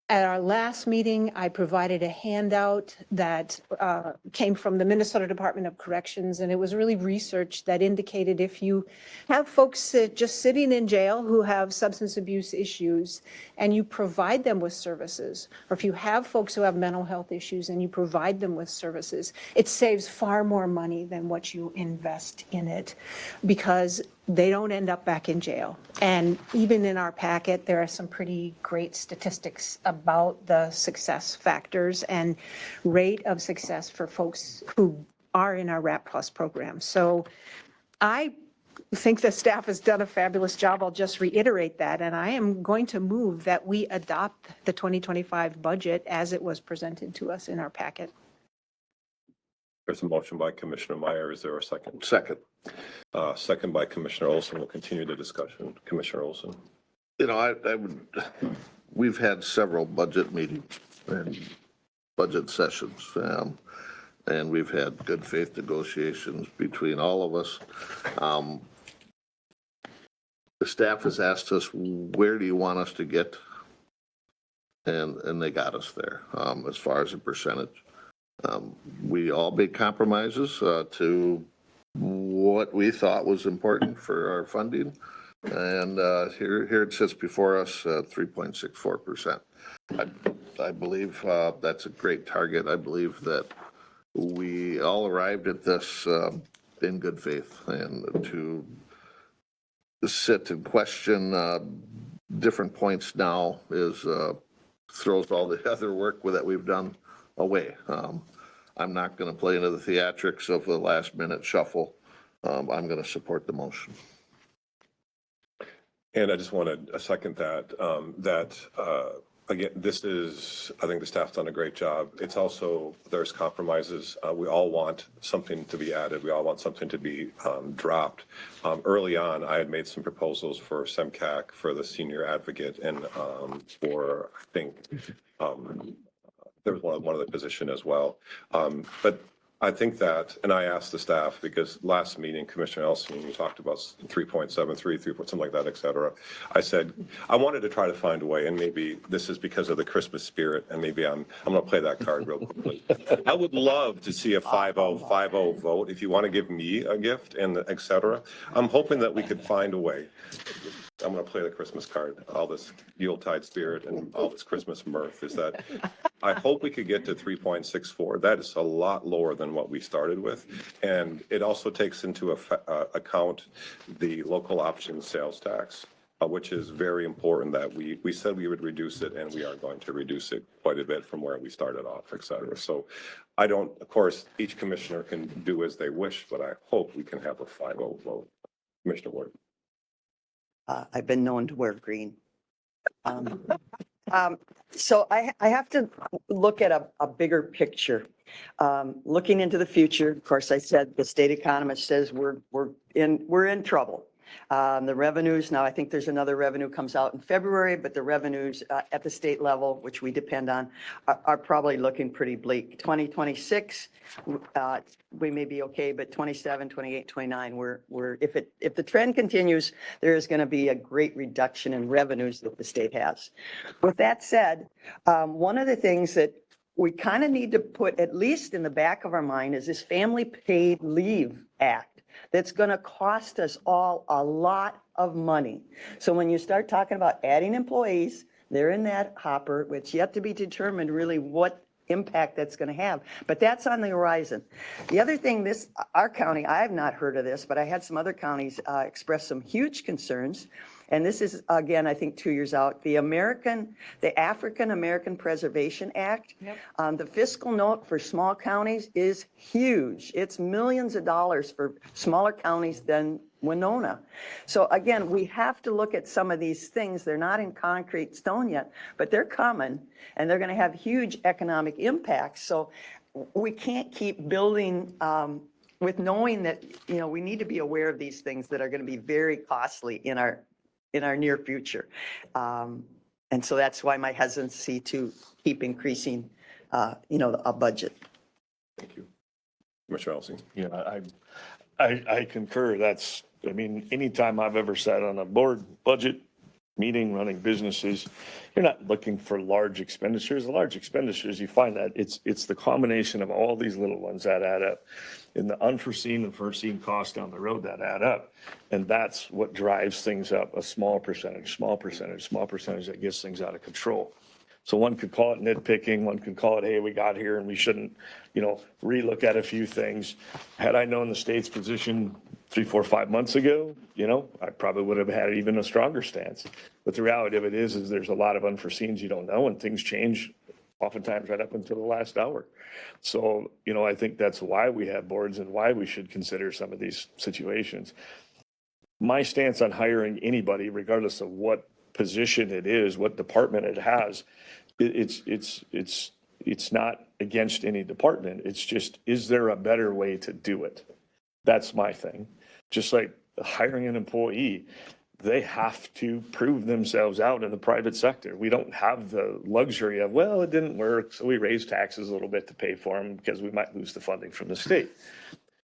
At our last meeting, I provided a handout that came from the Minnesota Department of Corrections, and it was really research that indicated if you have folks just sitting in jail who have substance abuse issues and you provide them with services, or if you have folks who have mental health issues and you provide them with services, it saves far more money than what you invest in it, because they don't end up back in jail. And even in our packet, there are some pretty great statistics about the success factors and rate of success for folks who are in our RAP Plus program. So I think the staff has done a fabulous job. I'll just reiterate that. And I am going to move that we adopt the 2025 budget as it was presented to us in our packet. There's a motion by Commissioner Meyer. Is there a second? Second. Second by Commissioner Olson. We'll continue the discussion. Commissioner Olson. You know, I would, we've had several budget meetings and budget sessions, and we've had good faith negotiations between all of us. The staff has asked us, where do you want us to get? And they got us there, as far as a percentage. We all made compromises to what we thought was important for our funding. And here it sits before us, 3.64%. I believe that's a great target. I believe that we all arrived at this in good faith, and to sit and question different points now is throws all the other work that we've done away. I'm not going to play into the theatrics of the last minute shuffle. I'm going to support the motion. And I just want to second that, again, this is, I think the staff's done a great job. It's also, there's compromises. We all want something to be added. We all want something to be dropped. Early on, I had made some proposals for SEMCAC, for the senior advocate, and for, I think, there was one other position as well. But I think that, and I asked the staff, because last meeting, Commissioner Elson, you talked about 3.73, 3, something like that, et cetera. I said, I wanted to try to find a way, and maybe this is because of the Christmas spirit, and maybe I'm going to play that card real quickly. I would love to see a 5-0 vote if you want to give me a gift, and et cetera. I'm hoping that we could find a way. I'm going to play the Christmas card, all this Yuletide spirit and all this Christmas mirth, is that I hope we could get to 3.64. That is a lot lower than what we started with. And it also takes into account the local option sales tax, which is very important, that we said we would reduce it, and we are going to reduce it quite a bit from where we started off, et cetera. So I don't, of course, each commissioner can do as they wish, but I hope we can have a 5-0 vote. Commissioner Ward. I've been known to wear green. So I have to look at a bigger picture. Looking into the future, of course, I said the state economist says we're in trouble. The revenues, now I think there's another revenue comes out in February, but the revenues at the state level, which we depend on, are probably looking pretty bleak. 2026, we may be okay, but 27, 28, 29, we're if the trend continues, there is going to be a great reduction in revenues that the state has. With that said, one of the things that we kind of need to put at least in the back of our mind is this Family Paid Leave Act. That's going to cost us all a lot of money. So when you start talking about adding employees, they're in that hopper. It's yet to be determined really what impact that's going to have. But that's on the horizon. The other thing, our county, I have not heard of this, but I had some other counties express some huge concerns. And this is, again, I think 2 years out, the African American Preservation Act. Yep. The fiscal note for small counties is huge. It's millions of dollars for smaller counties than Winona. So again, we have to look at some of these things. They're not in concrete stone yet, but they're coming, and they're going to have huge economic impacts. So we can't keep building with knowing that, you know, we need to be aware of these things that are going to be very costly in our near future. And so that's why my hesitancy to keep increasing, you know, a budget. Thank you. Commissioner Elsing. Yeah, I concur. That's, I mean, anytime I've ever sat on a board budget meeting, running businesses, you're not looking for large expenditures. The large expenditures, you find that it's the combination of all these little ones that add up, and the unforeseen and foreseen costs down the road that add up. And that's what drives things up, a small percentage that gets things out of control. So one could call it nitpicking, one could call it, hey, we got here and we shouldn't, you know, relook at a few things. Had I known the state's position 3, 4, 5 months ago, you know, I probably would have had even a stronger stance. But the reality of it is there's a lot of unforeseens you don't know, and things change oftentimes right up until the last hour. So, you know, I think that's why we have boards and why we should consider some of these situations. My stance on hiring anybody, regardless of what position it is, what department it has, it's not against any department. It's just, is there a better way to do it? That's my thing. Just like hiring an employee, they have to prove themselves out in the private sector. We don't have the luxury of, well, it didn't work, so we raise taxes a little bit to pay for them because we might lose the funding from the state.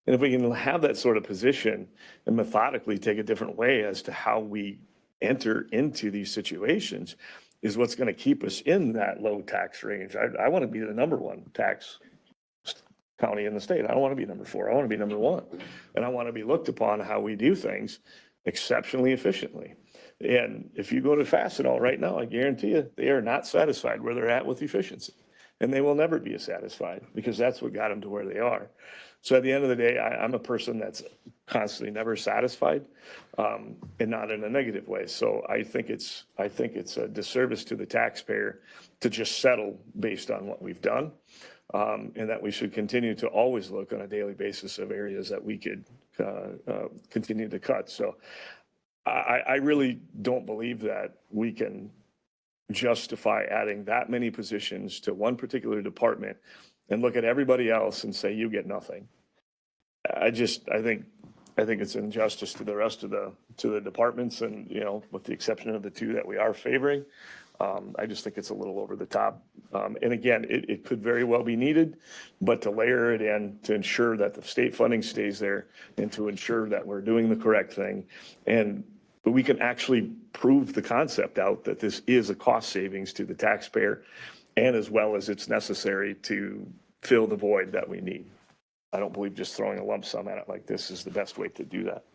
And if we can have that sort of position and methodically take a different way as to how we enter into these situations, is what's going to keep us in that low tax range. I want to be the number one tax county in the state. I don't want to be number 4. I want to be number 1. And I want to be looked upon how we do things exceptionally efficiently. And if you go to Fastenal right now, I guarantee you, they are not satisfied where they're at with efficiency. And they will never be satisfied because that's what got them to where they are. So at the end of the day, I'm a person that's constantly never satisfied, and not in a negative way. So I think it's a disservice to the taxpayer to just settle based on what we've done, and that we should continue to always look on a daily basis of areas that we could continue to cut. So I really don't believe that we can justify adding that many positions to one particular department and look at everybody else and say, you get nothing. I think it's injustice to the rest of the departments, and, you know, with the exception of the 2 that we are favoring, I just think it's a little over the top. And again, it could very well be needed, but to layer it in to ensure that the state funding stays there and to ensure that we're doing the correct thing, and but we can actually prove the concept out that this is a cost savings to the taxpayer, and as well as it's necessary to fill the void that we need. I don't believe just throwing a lump sum at it like this is the best way to do that.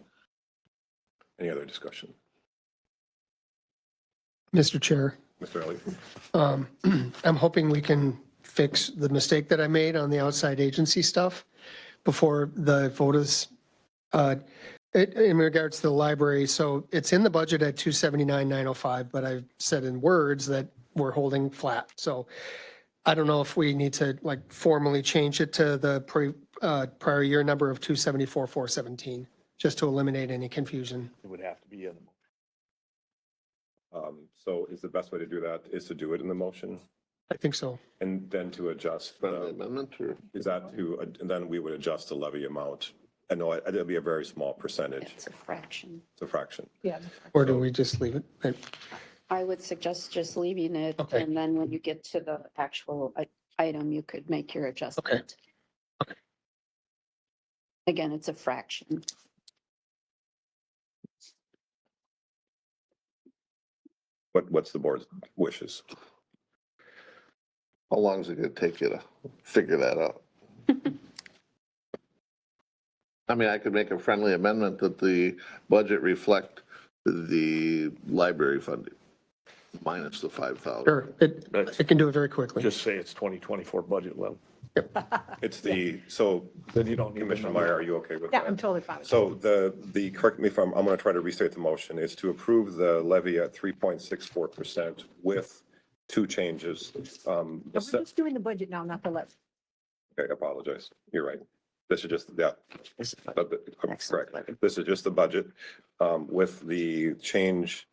Any other discussion? Mr. Chair, Mr. Elliott? I'm hoping we can fix the mistake that I made on the outside agency stuff before the vote is, in regards to the library. So it's in the budget at 279,905, but I've said in words that we're holding flat. So I don't know if we need to like formally change it to the prior year number of 274,417, just to eliminate any confusion. It would have to be in the So is the best way to do that is to do it in the motion I think so. and then to adjust, Friendly amendment, or? is that and then we would adjust the levy amount. I know it'll be a very small percentage. It's a fraction. It's a fraction. Yeah. Or do we just leave it? I would suggest just leaving it, Okay. and then when you get to the actual item, you could make your adjustment. Okay. Again, it's a fraction. What's the board's wishes? How long is it gonna take you to figure that out? I mean, I could make a friendly amendment that the budget reflect the library funding minus the 5,000. Sure, it can do it very quickly. Just say it's 2024 budget level. It's so Then you don't need. Commissioner Meyer, are you okay with Yeah, that? I'm totally fine with that. So correct me if I'm going to try to restate the motion, is to approve the levy at 3.64% with 2 changes. We're just doing the budget now, not the levy. Okay, I apologize. You're right. This is just, yeah, I'm Excellent. correct. This is just the budget with the change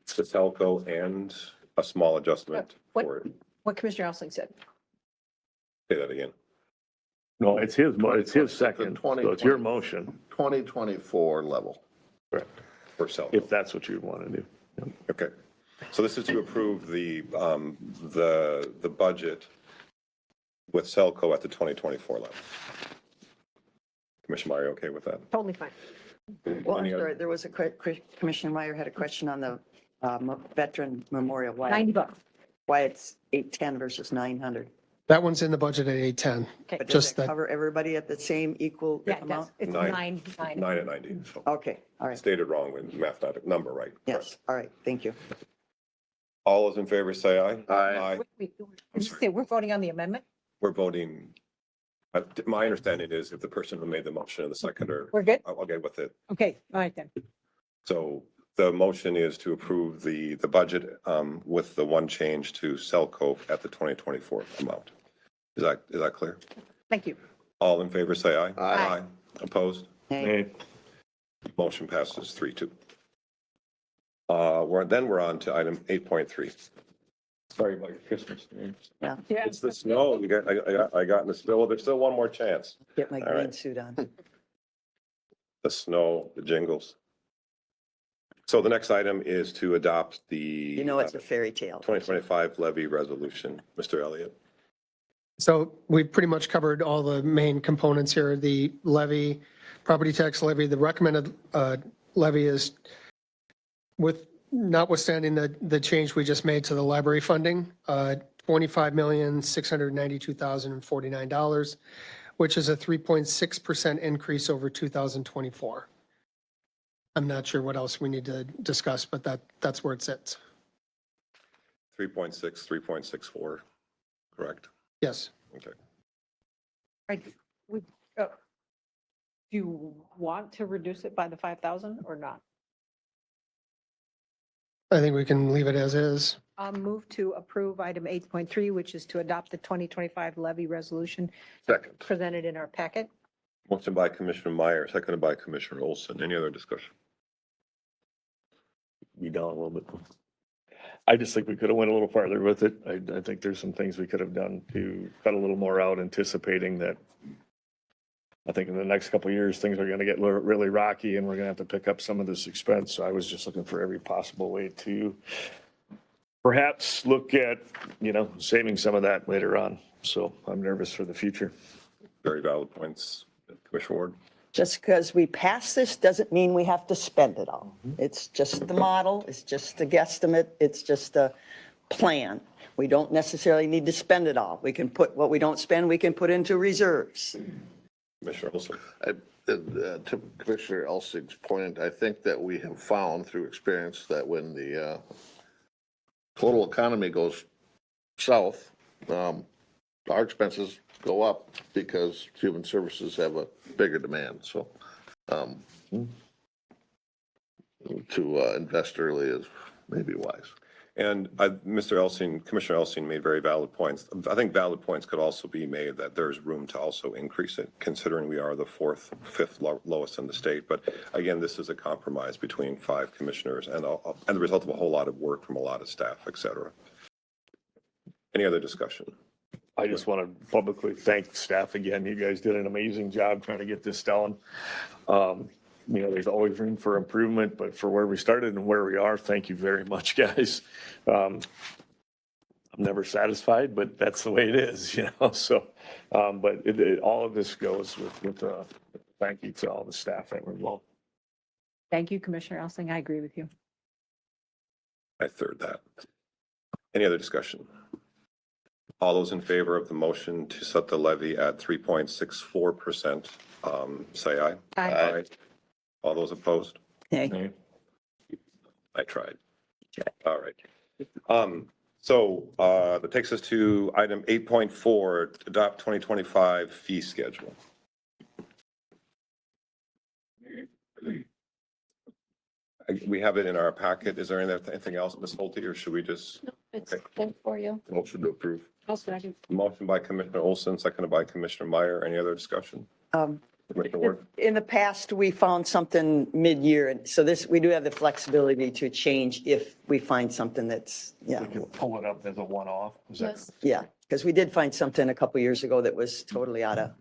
to telco and a small adjustment What- for it. What Commissioner Elsing said. Say that again. No, it's his second, so it's your 2020. motion, 2024 level. correct, For Selco. if that's what you want to do. Okay. So this is to approve the budget with Selco at the 2024 level. Commissioner Meyer, okay with that? Totally fine. Well, I'm Any other- sorry, there was Commissioner Meyer had a question on the Veteran Memorial, $90. why it's 810 versus 900. That one's in the budget at 810. Okay. But does Just that that, cover everybody at the same equal Yeah, it does. amount? It's Nine. 9. 9 at 90. So Okay, all right, stated wrong with mathematic number, right? yes, all right, thank you. All those in favor say aye. Aye. We're voting on the amendment? We're voting. My understanding is if the person who made the motion and the seconder, We're good? I'll get with it. Okay, all right then. So the motion is to approve the budget with the one change to Selco at the 2024 amount. Is that clear? Thank you. All in favor, say aye. Aye. Opposed? Hey, Hey, Motion passes 3-2. We're on to item 8.3. Sorry about your Christmas. Yeah. It's the snow. I got in the snow. There's still one more chance. get my All green right. suit on. The snow, the jingles. So the next item is to adopt the You know, it's a fairy tale. 2025 levy resolution. Mr. Elliott. so we've pretty much covered all the main components here. The levy, property tax levy, the recommended levy is with notwithstanding the change we just made to the library funding, $25,692,049, which is a 3.6% increase over 2024. I'm not sure what else we need to discuss, but that's where it sits. 3.6, 3.64, correct? Yes. Okay. Right. Do you want to reduce it by the 5,000 or not? I think we can leave it as is. I'll move to approve item 8.3, which is to adopt the 2025 levy resolution Second. presented in our packet. Motion by Commissioner Meyer, seconded by Commissioner Olson. Any other discussion? be down a little bit. I just think we could have went a little farther with it. I think there's some things we could have done to cut a little more out, anticipating that I think in the next couple of years, things are going to get really rocky and we're going to have to pick up some of this expense. So I was just looking for every possible way to perhaps look at, saving some of that later on. So I'm nervous for the future. Very valid points. Commissioner Ward? Just because we pass this doesn't mean we have to spend it all. It's just the model, it's just a guesstimate, it's just a plan. We don't necessarily need to spend it all. We can put what we don't spend, we can put into reserves. Commissioner Olson? To Commissioner Elsing's point, I think that we have found through experience that when the total economy goes south, our expenses go up because human services have a bigger demand. So to invest early is maybe wise. And Commissioner Elsing made very valid points. I think valid points could also be made that there's room to also increase it, considering we are the fifth lowest in the state. But again, this is a compromise between 5 commissioners and the result of a whole lot of work from a lot of staff, et cetera. Any other discussion? I just want to publicly thank staff again. You guys did an amazing job trying to get this done. There's always room for improvement, but for where we started and where we are, thank you very much, guys. I'm never satisfied, but that's the way it is, so, but all of this goes with thank you to all the staff that were involved. Thank you, Commissioner Elsing. I agree with you. I third that. Any other discussion? All those in favor of the motion to set the levy at 3.64%, say aye. Aye. All those opposed? Okay, I tried. All right. So that takes us to item 8.4, adopt 2025 fee schedule. We have it in our packet. Is there anything else, Ms. Holte, or should we just, It's good for you. Motion to approve. motion by Commissioner Olson, seconded by Commissioner Meyer. Any other discussion? Commissioner Ward? in the past, we found something mid-year, and so we do have the flexibility to change if we find something that's, yeah, We can pull it up as a one-off. Is that- Yes. yeah. Because we did find something a couple years ago that was totally out of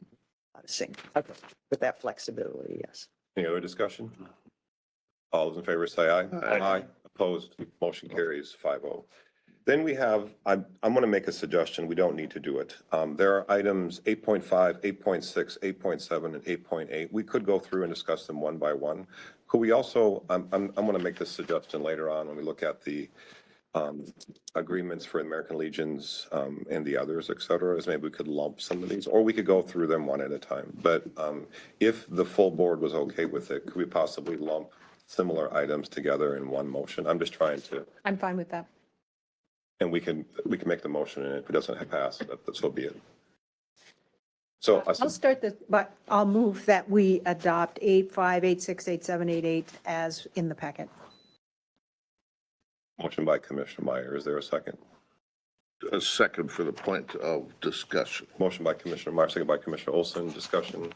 missing. Okay, with that flexibility, yes. Any other discussion? All those in favor say aye. Aye. Opposed, motion carries 5-0. Then we have, I'm going to make a suggestion. We don't need to do it. There are items 8.5, 8.6, 8.7, and 8.8. We could go through and discuss them one by one. Could we also, I'm going to make this suggestion later on when we look at the agreements for American Legions and the others, et cetera, is maybe we could lump some of these, or we could go through them one at a time. But if the full board was okay with it, could we possibly lump similar items together in one motion? I'm just trying to, I'm fine with that. and we can make the motion, and if it doesn't pass, so be it. So I'll start this, but I'll move that we adopt 8.5, 8.6, 8.7, 8.8 as in the packet. motion by Commissioner Meyer. Is there a second? A second for the point of discussion. Motion by Commissioner Meyer, second by Commissioner Olson. Discussion.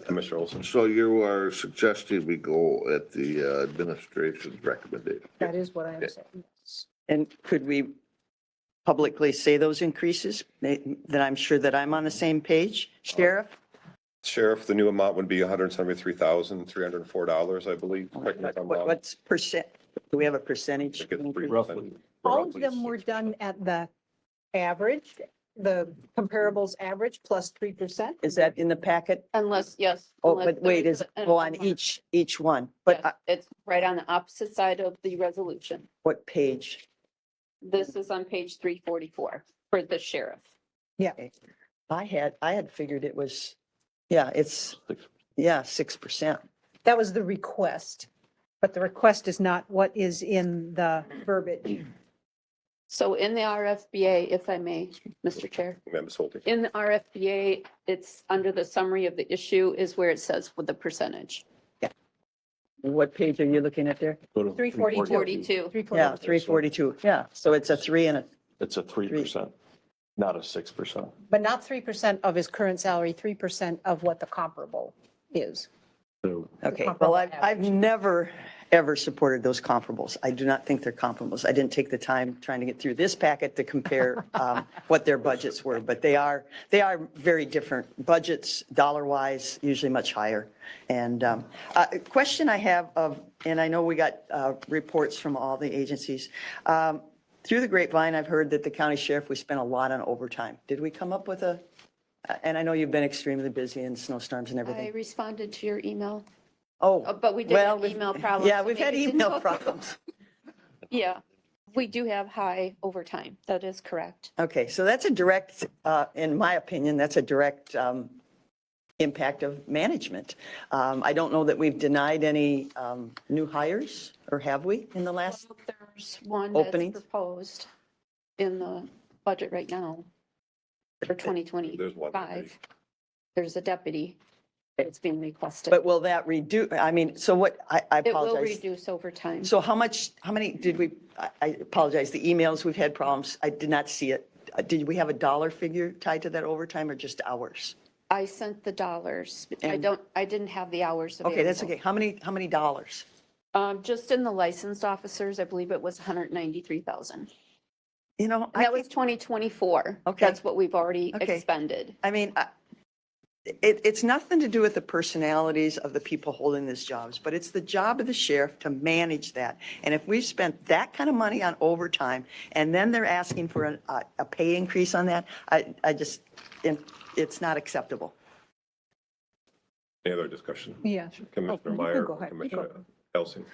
Commissioner Olson. So you are suggesting we go at the administration's recommendation? That is what I am saying. And could we publicly say those increases? That I'm sure that I'm on the same page. Sheriff? Sheriff, the new amount would be $173,304, I believe. Correct me if I'm wrong. What's percent? Do we have a percentage? I think it's increase? roughly. All of them were done at the average, the comparables average plus 3%. Is that in the packet? Unless, yes. Oh, unless but wait, there's is, an go on amendment. each one. But Yes, it's right on the opposite side of the resolution. what page? This is on page 344 for the sheriff. Yeah. I had figured it was, it's, 6%. That was the request, but the request is not what is in the verbiage. So in the RFBA, if I may, Mr. Chair, Ms. Holte. in the RFBA, it's under the summary of the issue is where it says with the percentage. What page are you looking at there? 342. 42. Yeah, 342. Yeah, so it's a 3 and a, It's a 3%, not a 6%. But not 3% of his current salary, 3% of what the comparable is. So okay. comparable Well, I've average. never, ever supported those comparables. I do not think they're comparables. I didn't take the time trying to get through this packet to compare what their budgets were, but they are very different. Budgets, dollar-wise, usually much higher. And a question I have and I know we got reports from all the agencies. Through the grapevine, I've heard that the county sheriff, we spent a lot on overtime. Did we come up with and I know you've been extremely busy in snowstorms and I everything. responded to your email, Oh, but we did well, have email problems. yeah, so we've had maybe it didn't email go through. problems. Yeah, we do have high overtime. That is correct. Okay, so that's a direct, in my opinion, that's a direct impact of management. I don't know that we've denied any new hires, or have we in the last? There's one that's Openings? proposed in the budget right now for There's one. 2025. There's a deputy that's being requested. But will that reduce, I mean, so what, I It will apologize. reduce overtime. So how many did we, I apologize, the emails, we've had problems, I did not see it. Did we have a dollar figure tied to that overtime or just hours? I sent the dollars. And- I didn't have the hours available. Okay, that's okay. How many dollars? Just in the licensed officers, I believe it was 193,000. You know, I That was think- 2024. Okay. That's what we've already Okay. expended. I mean, it's nothing to do with the personalities of the people holding these jobs, but it's the job of the sheriff to manage that. And if we've spent that kind of money on overtime, and then they're asking for a pay increase on that, I just, it's not acceptable. Any other discussion? Yeah, sure. Oh, you Commissioner can Meyer, go ahead. Commissioner Elsing.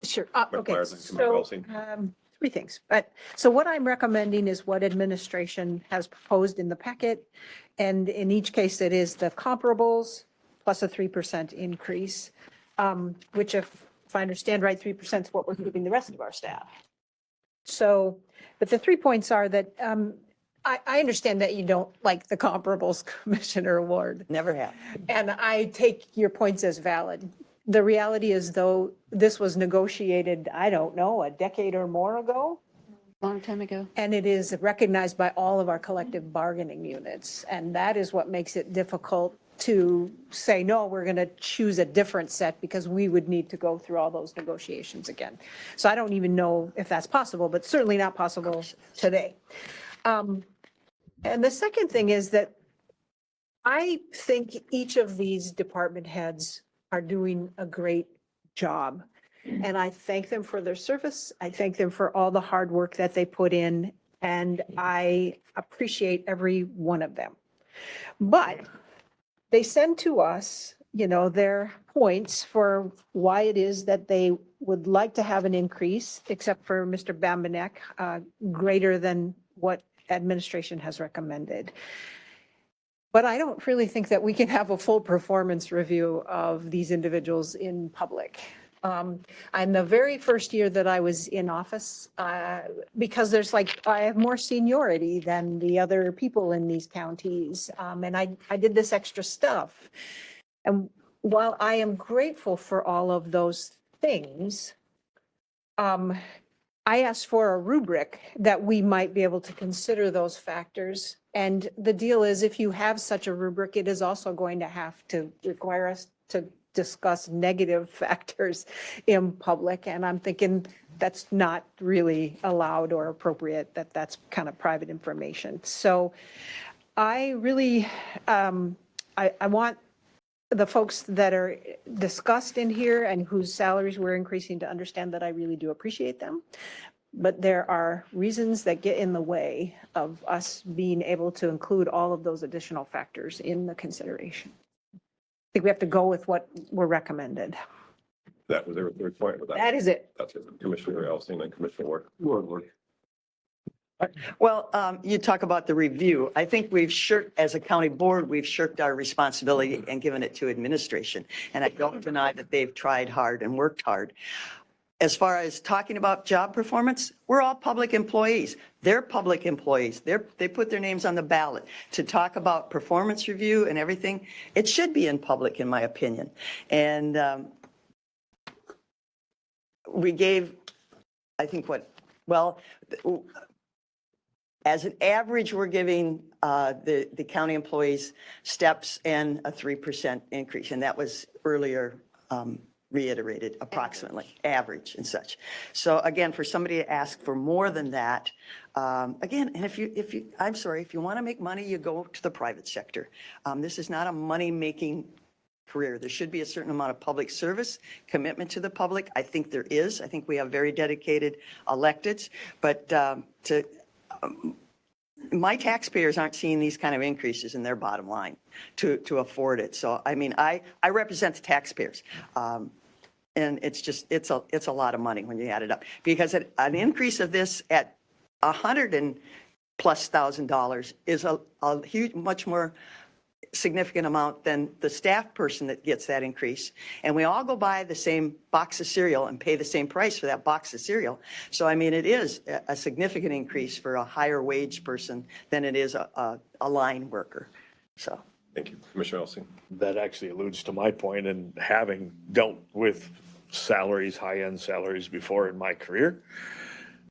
Sure. Commissioner Okay, Myers and Commissioner so Elsing. three things. So what I'm recommending is what administration has proposed in the packet. And in each case, it is the comparables plus a 3% increase, which if I understand right, 3% is what we're giving the rest of our staff. So, but the 3 points are that I understand that you don't like the comparables Commissioner Ward. Never have. And I take your points as valid. The reality is, though, this was negotiated, I don't know, a decade or more ago. Long time ago. And it is recognized by all of our collective bargaining units. And that is what makes it difficult to say, no, we're going to choose a different set because we would need to go through all those negotiations again. So I don't even know if that's possible, but certainly not possible today. And the second thing is that I think each of these department heads are doing a great job. And I thank them for their service. I thank them for all the hard work that they put in. And I appreciate every one of them. But they send to us, their points for why it is that they would like to have an increase, except for Mr. Bambanek, greater than what administration has recommended. But I don't really think that we can have a full performance review of these individuals in public. And the very first year that I was in office, because I have more seniority than the other people in these counties. And I did this extra stuff. And while I am grateful for all of those things, I asked for a rubric that we might be able to consider those factors. And the deal is, if you have such a rubric, it is also going to have to require us to discuss negative factors in public. And I'm thinking that's not really allowed or appropriate, that's kind of private information. So I really, I want the folks that are discussed in here and whose salaries we're increasing to understand that I really do appreciate them. But there are reasons that get in the way of us being able to include all of those additional factors in the consideration. I think we have to go with what were recommended. That was their third point with that. That is it. That's it. Commissioner Elsie and Commissioner Ward. Well, you talk about the review. I think we've shirked, as a county board, we've shirked our responsibility and given it to administration. And I don't deny that they've tried hard and worked hard. As far as talking about job performance, we're all public employees. They're public employees. They put their names on the ballot. To talk about performance review and everything, it should be in public, in my opinion. And we gave, I think as an average, we're giving the county employees steps and a 3% increase. And that was earlier reiterated, approximately, average and such. So again, for somebody to ask for more than that, again, and I'm sorry, if you want to make money, you go to the private sector. This is not a money-making career. There should be a certain amount of public service, commitment to the public. I think there is. I think we have very dedicated electeds, but my taxpayers aren't seeing these kind of increases in their bottom line to afford it. So, I mean, I represent the taxpayers. And it's a lot of money when you add it up, because an increase of this at $100,000+ is a huge, much more significant amount than the staff person that gets that increase. And we all go buy the same box of cereal and pay the same price for that box of cereal. So, I mean, it is a significant increase for a higher wage person than it is a line worker. So. Thank you. Commissioner Elsie. That actually alludes to my point, and having dealt with salaries, high-end salaries before in my career,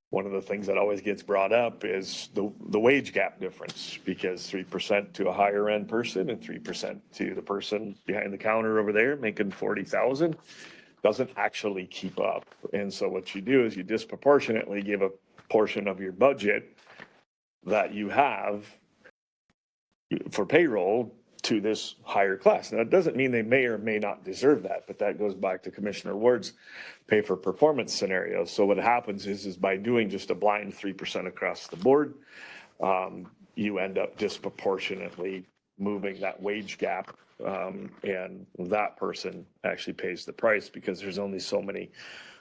one of the things that always gets brought up is the wage gap difference, because 3% to a higher end person and 3% to the person behind the counter over there making 40,000 doesn't actually keep up. And so what you do is you disproportionately give a portion of your budget that you have for payroll to this higher class. Now, it doesn't mean they may or may not deserve that, but that goes back to Commissioner Ward's pay for performance scenario. So what happens is by doing just a blind 3% across the board, you end up disproportionately moving that wage gap, and that person actually pays the price because there's only so many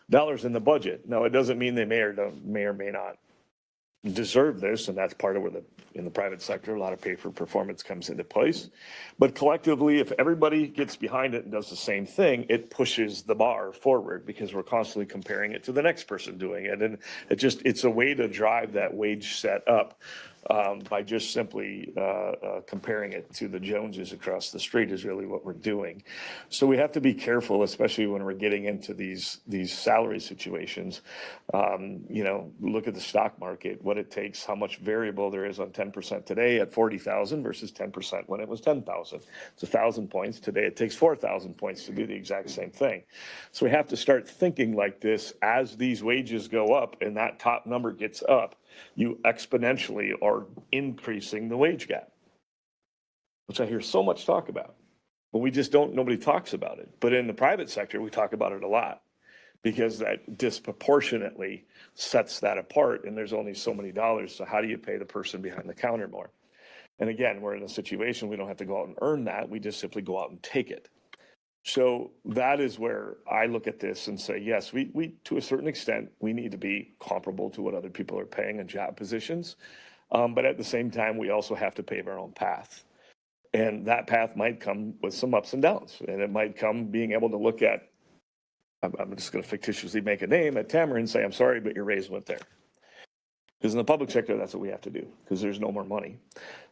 dollars in the budget. Now, it doesn't mean they may or may not deserve this, and that's part of where in the private sector, a lot of pay for performance comes into place. But collectively, if everybody gets behind it and does the same thing, it pushes the bar forward, because we're constantly comparing it to the next person doing it. And it's a way to drive that wage set up by just simply comparing it to the Joneses across the street is really what we're doing. So we have to be careful, especially when we're getting into these salary situations. Look at the stock market, what it takes, how much variable there is on 10% today at 40,000 versus 10% when it was 10,000. It's 1,000 points. Today it takes 4,000 points to do the exact same thing. So we have to start thinking like this as these wages go up and that top number gets up. You exponentially are increasing the wage gap. which I hear so much talk about, but we just don't, nobody talks about it. But in the private sector, we talk about it a lot because that disproportionately sets that apart and there's only so many dollars. So how do you pay the person behind the counter more? And again, we're in a situation, we don't have to go out and earn that. We just simply go out and take it. So that is where I look at this and say, yes, we to a certain extent, we need to be comparable to what other people are paying in job positions. But at the same time, we also have to pave our own path. And that path might come with some ups and downs. And it might come being able to look at, I'm just going to fictitiously make a name at Tamara and say, I'm sorry, but your raise went there. Because in the public sector, that's what we have to do because there's no more money.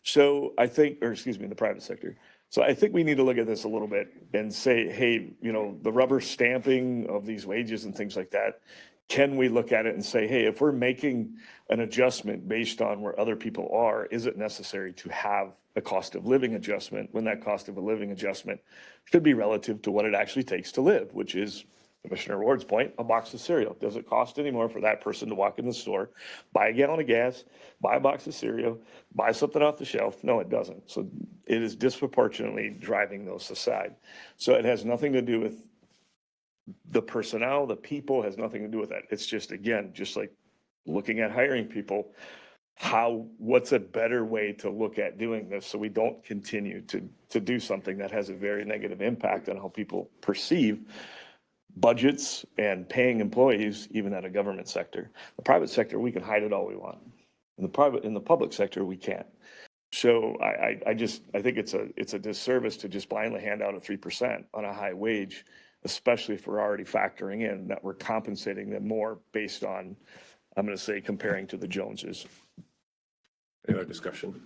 So I think, or excuse me, in the private sector. So I think we need to look at this a little bit and say, hey, you know, the rubber stamping of these wages and things like that, can we look at it and say, hey, if we're making an adjustment based on where other people are, is it necessary to have a cost of living adjustment when that cost of a living adjustment should be relative to what it actually takes to live, which is, Commissioner Ward's point, a box of cereal. Does it cost any more for that person to walk in the store, buy a gallon of gas, buy a box of cereal, buy something off the shelf? No, it doesn't. So it is disproportionately driving those aside. So it has nothing to do with the personnel, the people, has nothing to do with that. It's just, again, just like looking at hiring people, what's a better way to look at doing this so we don't continue to do something that has a very negative impact on how people perceive budgets and paying employees, even at a government sector. The private sector, we can hide it all we want. In the public sector, we can't. So I think it's a disservice to just blindly hand out a 3% on a high wage, especially if we're already factoring in that we're compensating them more based on, I'm going to say, comparing to the Joneses. Any other discussion?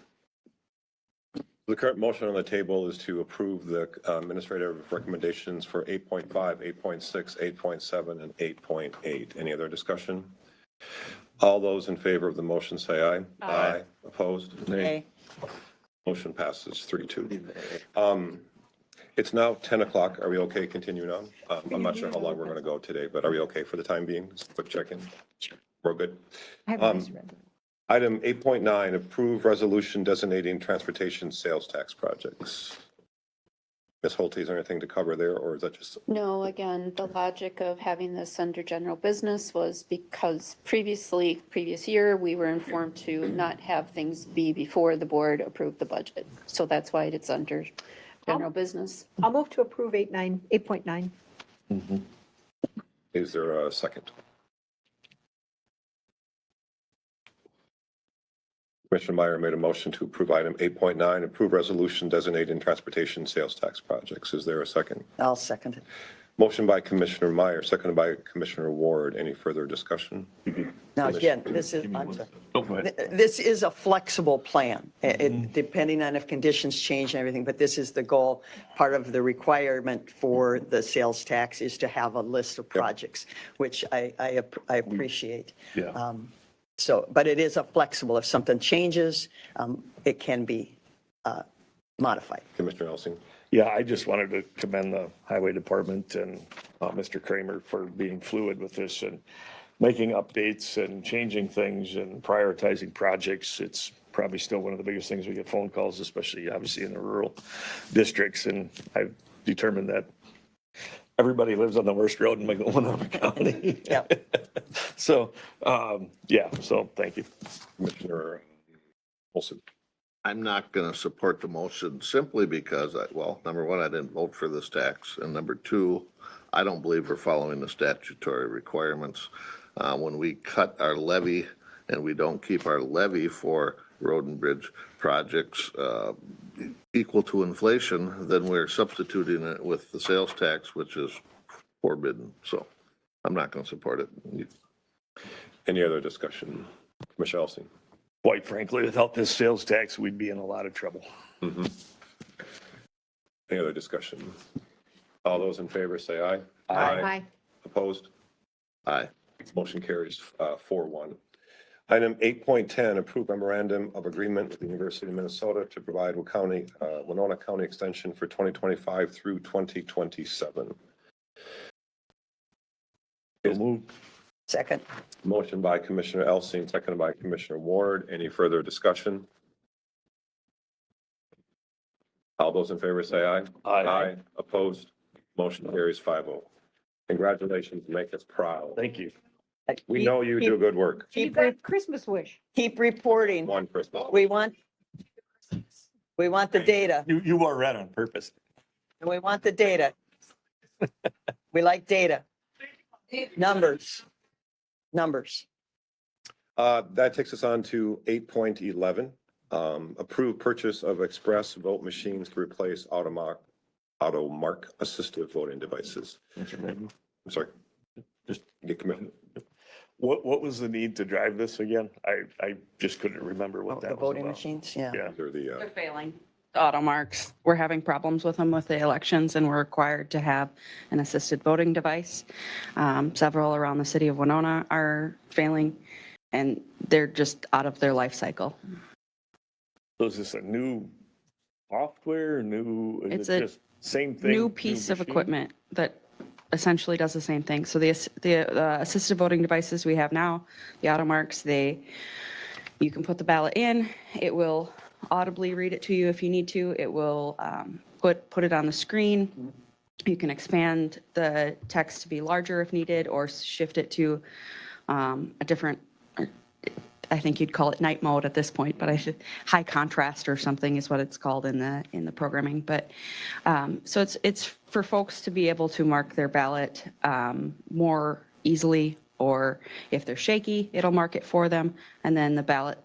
The current motion on the table is to approve the administrative recommendations for 8.5, 8.6, 8.7, and 8.8. Any other discussion? All those in favor of the motion say aye. Aye. Opposed? Nay. Motion passes 3-2. It's now 10 o'clock. Are we okay continuing on? I'm not sure how long we're going to go today, but are we okay for the time being? Just a quick check-in. We're good. I have a nice red. Item 8.9, approve resolution designating transportation sales tax projects. Ms. Holte, is there anything to cover there, or is that just? No, again, the logic of having this under general business was because previous year, we were informed to not have things be before the board approved the budget. So that's why it's under general business. I'll move to approve 8.9. Is there a second? Commissioner Meyer made a motion to approve item 8.9, approve resolution designating transportation sales tax projects. Is there a second? I'll second it. Motion by Commissioner Meyer, seconded by Commissioner Ward. Any further discussion? Now, again, this is, I'm sorry. Oh, go ahead. This is a flexible plan, depending on if conditions change and everything, but this is the goal. Part of the requirement for the sales tax is to have a list of projects, which I appreciate. Yeah. So, but it is a flexible, if something changes, it can be modified. Commissioner Elsing? Yeah, I just wanted to commend the highway department and Mr. Kramer for being fluid with this and making updates and changing things and prioritizing projects. It's probably still one of the biggest things we get phone calls, especially obviously in the rural districts. And I've determined that everybody lives on the worst road in Winona County. Yeah. So, so thank you. Commissioner Olson? I'm not going to support the motion simply because, number one, I didn't vote for this tax. And number two, I don't believe we're following the statutory requirements. When we cut our levy and we don't keep our levy for road and bridge projects equal to inflation, then we're substituting it with the sales tax, which is forbidden. So I'm not going to support it. Any other discussion? Commissioner Elsing? Quite frankly, without this sales tax, we'd be in a lot of trouble. Any other discussion? All those in favor say aye. Aye. Opposed? Aye. Motion carries 4-1. Item 8.10, approve memorandum of agreement with the University of Minnesota to provide Winona County Extension for 2025 through 2027. Second. Motion by Commissioner Elsing, seconded by Commissioner Ward. Any further discussion? All those in favor say aye. Aye. Opposed? Motion carries 5-0. Congratulations, make us proud. Thank you. We know you do good work. You got a Christmas wish. Keep reporting. One Christmas. We want the data, You wore red on purpose. and we want the data. We like data. Numbers. That takes us on to 8.11. Approve purchase of express vote machines to replace automark assistive voting devices. I'm sorry. Just Get committed. What was the need to drive this again? I just couldn't remember what The that was voting about. machines, yeah. Yeah. They're the, They're failing. The auto marks, we're having problems with them with the elections, and we're required to have an assisted voting device. Several around the city of Winona are failing, and they're just out of their life cycle. So is this a new software, It's is a it just same thing? New piece of machine? equipment that essentially does the same thing. So the assisted voting devices we have now, the auto marks, you can put the ballot in, it will audibly read it to you if you need to. It will put it on the screen. You can expand the text to be larger if needed, or shift it to a different, I think you'd call it night mode at this point, but high contrast or something is what it's called in the programming. But so it's for folks to be able to mark their ballot more easily, or if they're shaky, it'll mark it for them, and then the ballot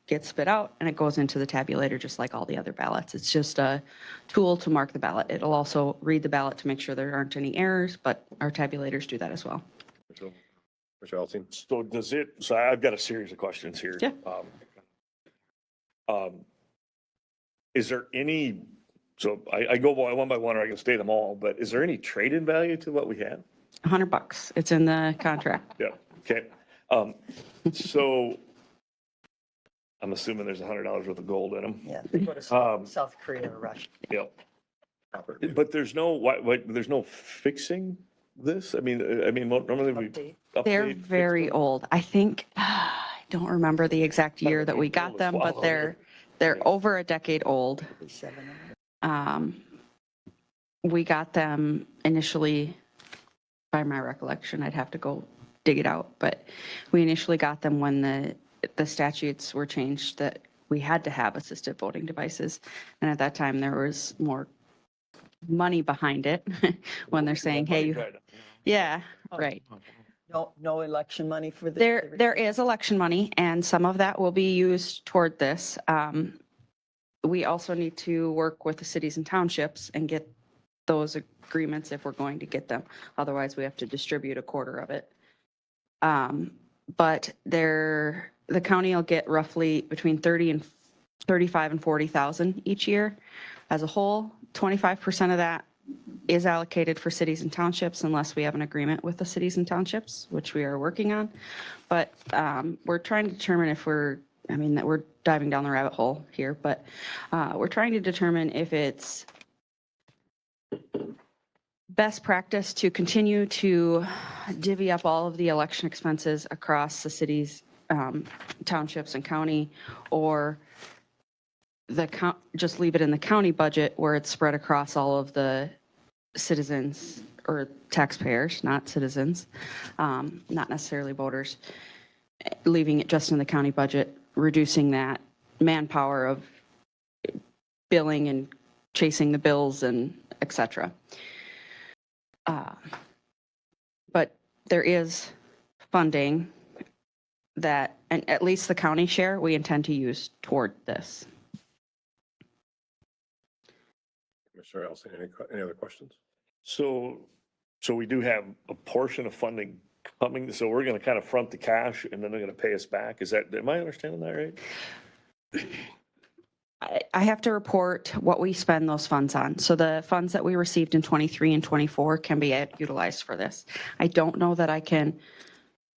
gets spit out and it goes into the tabulator just like all the other ballots. It's just a tool to mark the ballot. It'll also read the ballot to make sure there aren't any errors, but our tabulators do that as well. Mr. Alstein? So I've got a series of questions here. Yeah. Is there any, so I go one by one, or I can state them all, but is there any trade-in value to what we have? $100. It's in the contract. Yeah, okay. So I'm assuming there's $100 worth of gold in them. Yeah, they go to South Korea or Russia. Yeah. But there's no fixing this? I mean, normally we Update. They're update, fix very them. old. I think, I don't remember the exact year that we got them, but they're over a decade old. 37. We got them initially, by my recollection, I'd have to go dig it out, but we initially got them when the statutes were changed that we had to have assistive voting devices. And at that time, there was more money behind it when they're saying, hey, yeah, right. No election money for the. There is election money, and some of that will be used toward this. We also need to work with the cities and townships and get those agreements if we're going to get them. Otherwise, we have to distribute a quarter of it. But the county will get roughly between 35 and 40,000 each year as a whole. 25% of that is allocated for cities and townships unless we have an agreement with the cities and townships, which we are working on. But we're trying to determine if that we're diving down the rabbit hole here, but we're trying to determine if it's best practice to continue to divvy up all of the election expenses across the cities, townships, and county, or just leave it in the county budget where it's spread across all of the citizens or taxpayers, not citizens, not necessarily voters, leaving it just in the county budget, reducing that manpower of billing and chasing the bills and et cetera. But there is funding that, and at least the county share, we intend to use toward this. Mr. Alstein, any other questions? So we do have a portion of funding coming, so we're gonna kind of front the cash and then they're gonna pay us back. Am I understanding that right? I have to report what we spend those funds on. So the funds that we received in 23 and 24 can be utilized for this. I don't know that I can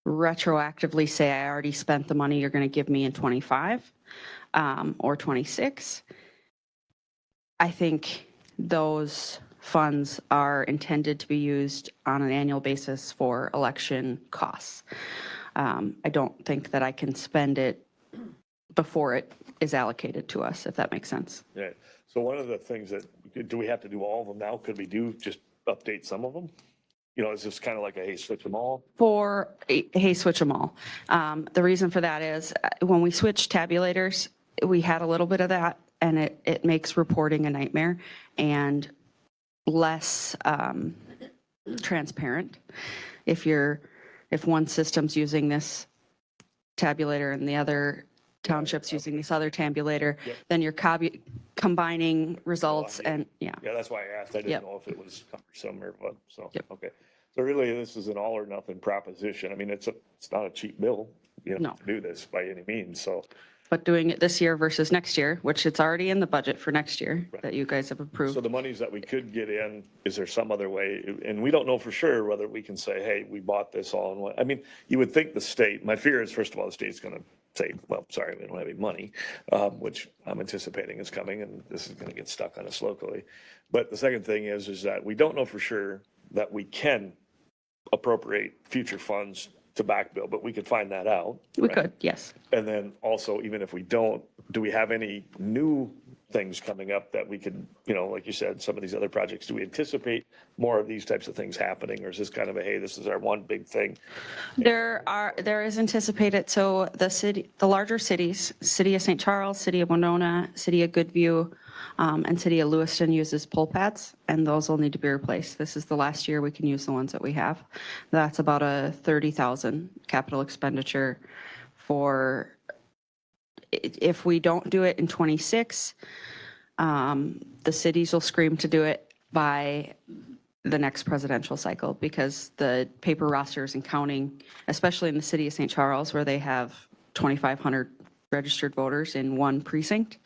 retroactively say I already spent the money you're going to give me in 25 or 26. I think those funds are intended to be used on an annual basis for election costs. I don't think that I can spend it before it is allocated to us, if that makes sense. Yeah. So one of the things that, do we have to do all of them now? Could we do, just update some of them? You know, is this kind of like a, hey, switch them all? For, hey, switch them all. The reason for that is when we switched tabulators, we had a little bit of that, and it makes reporting a nightmare and less transparent. If one system's using this tabulator and the other township's using this other tabulator, Yep. then you're combining results yeah. and, yeah. Yeah, that's why I asked. I Yep. didn't know if it was cumbersome or what, so, Yep. okay. So really, this is an all or nothing proposition. I mean, it's not a cheap bill, you know, No. to do this by any means, so. But doing it this year versus next year, which it's already in the budget for next year Right. that you guys have So approved. the monies that we could get in, is there some other way? And we don't know for sure whether we can say, hey, we bought this all in one. I mean, you would think the state, my fear is, first of all, the state's going to say, well, sorry, we don't have any money, which I'm anticipating is coming, and this is going to get stuck on us locally. But the second thing is that we don't know for sure that we can appropriate future funds to back bill, but we could find that out. We right? could, yes. And then also, even if we don't, do we have any new things coming up that we could, you know, like you said, some of these other projects, do we anticipate more of these types of things happening? Or is this kind of a, hey, this is our one big thing? There is anticipated, so the larger cities, City of St. Charles, City of Winona, City of Goodview, and City of Lewiston uses pole pads, and those will need to be replaced. This is the last year we can use the ones that we have. That's about a 30,000 capital expenditure for, if we don't do it in '26, the cities will scream to do it by the next presidential cycle, because the paper rosters and counting, especially in the City of St. Charles, where they have 2,500 registered voters in one precinct.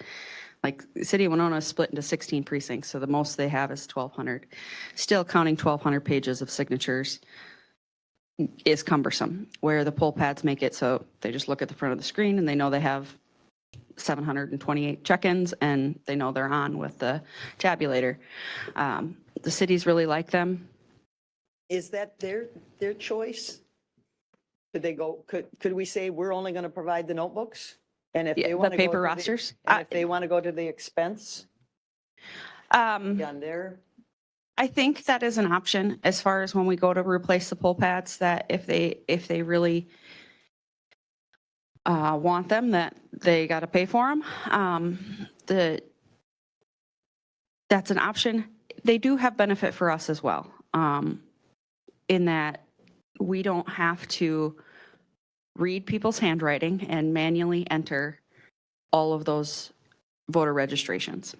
Like, the City of Winona is split into 16 precincts, so the most they have is 1,200. Still counting 1,200 pages of signatures is cumbersome, where the poll pads make it so they just look at the front of the screen and they know they have 728 check-ins and they know they're on with the tabulator. The cities really like them. Is that their choice? Could they go, could we say we're only going to provide the notebooks? And if Yeah, they the want to go. paper to the- rosters? And if they want to go to the expense Um, on their, I think that is an option as far as when we go to replace the poll pads, that if they really want them, that they got to pay for them. That's an option. They do have benefit for us as well, in that we don't have to read people's handwriting and manually enter all of those voter registrations.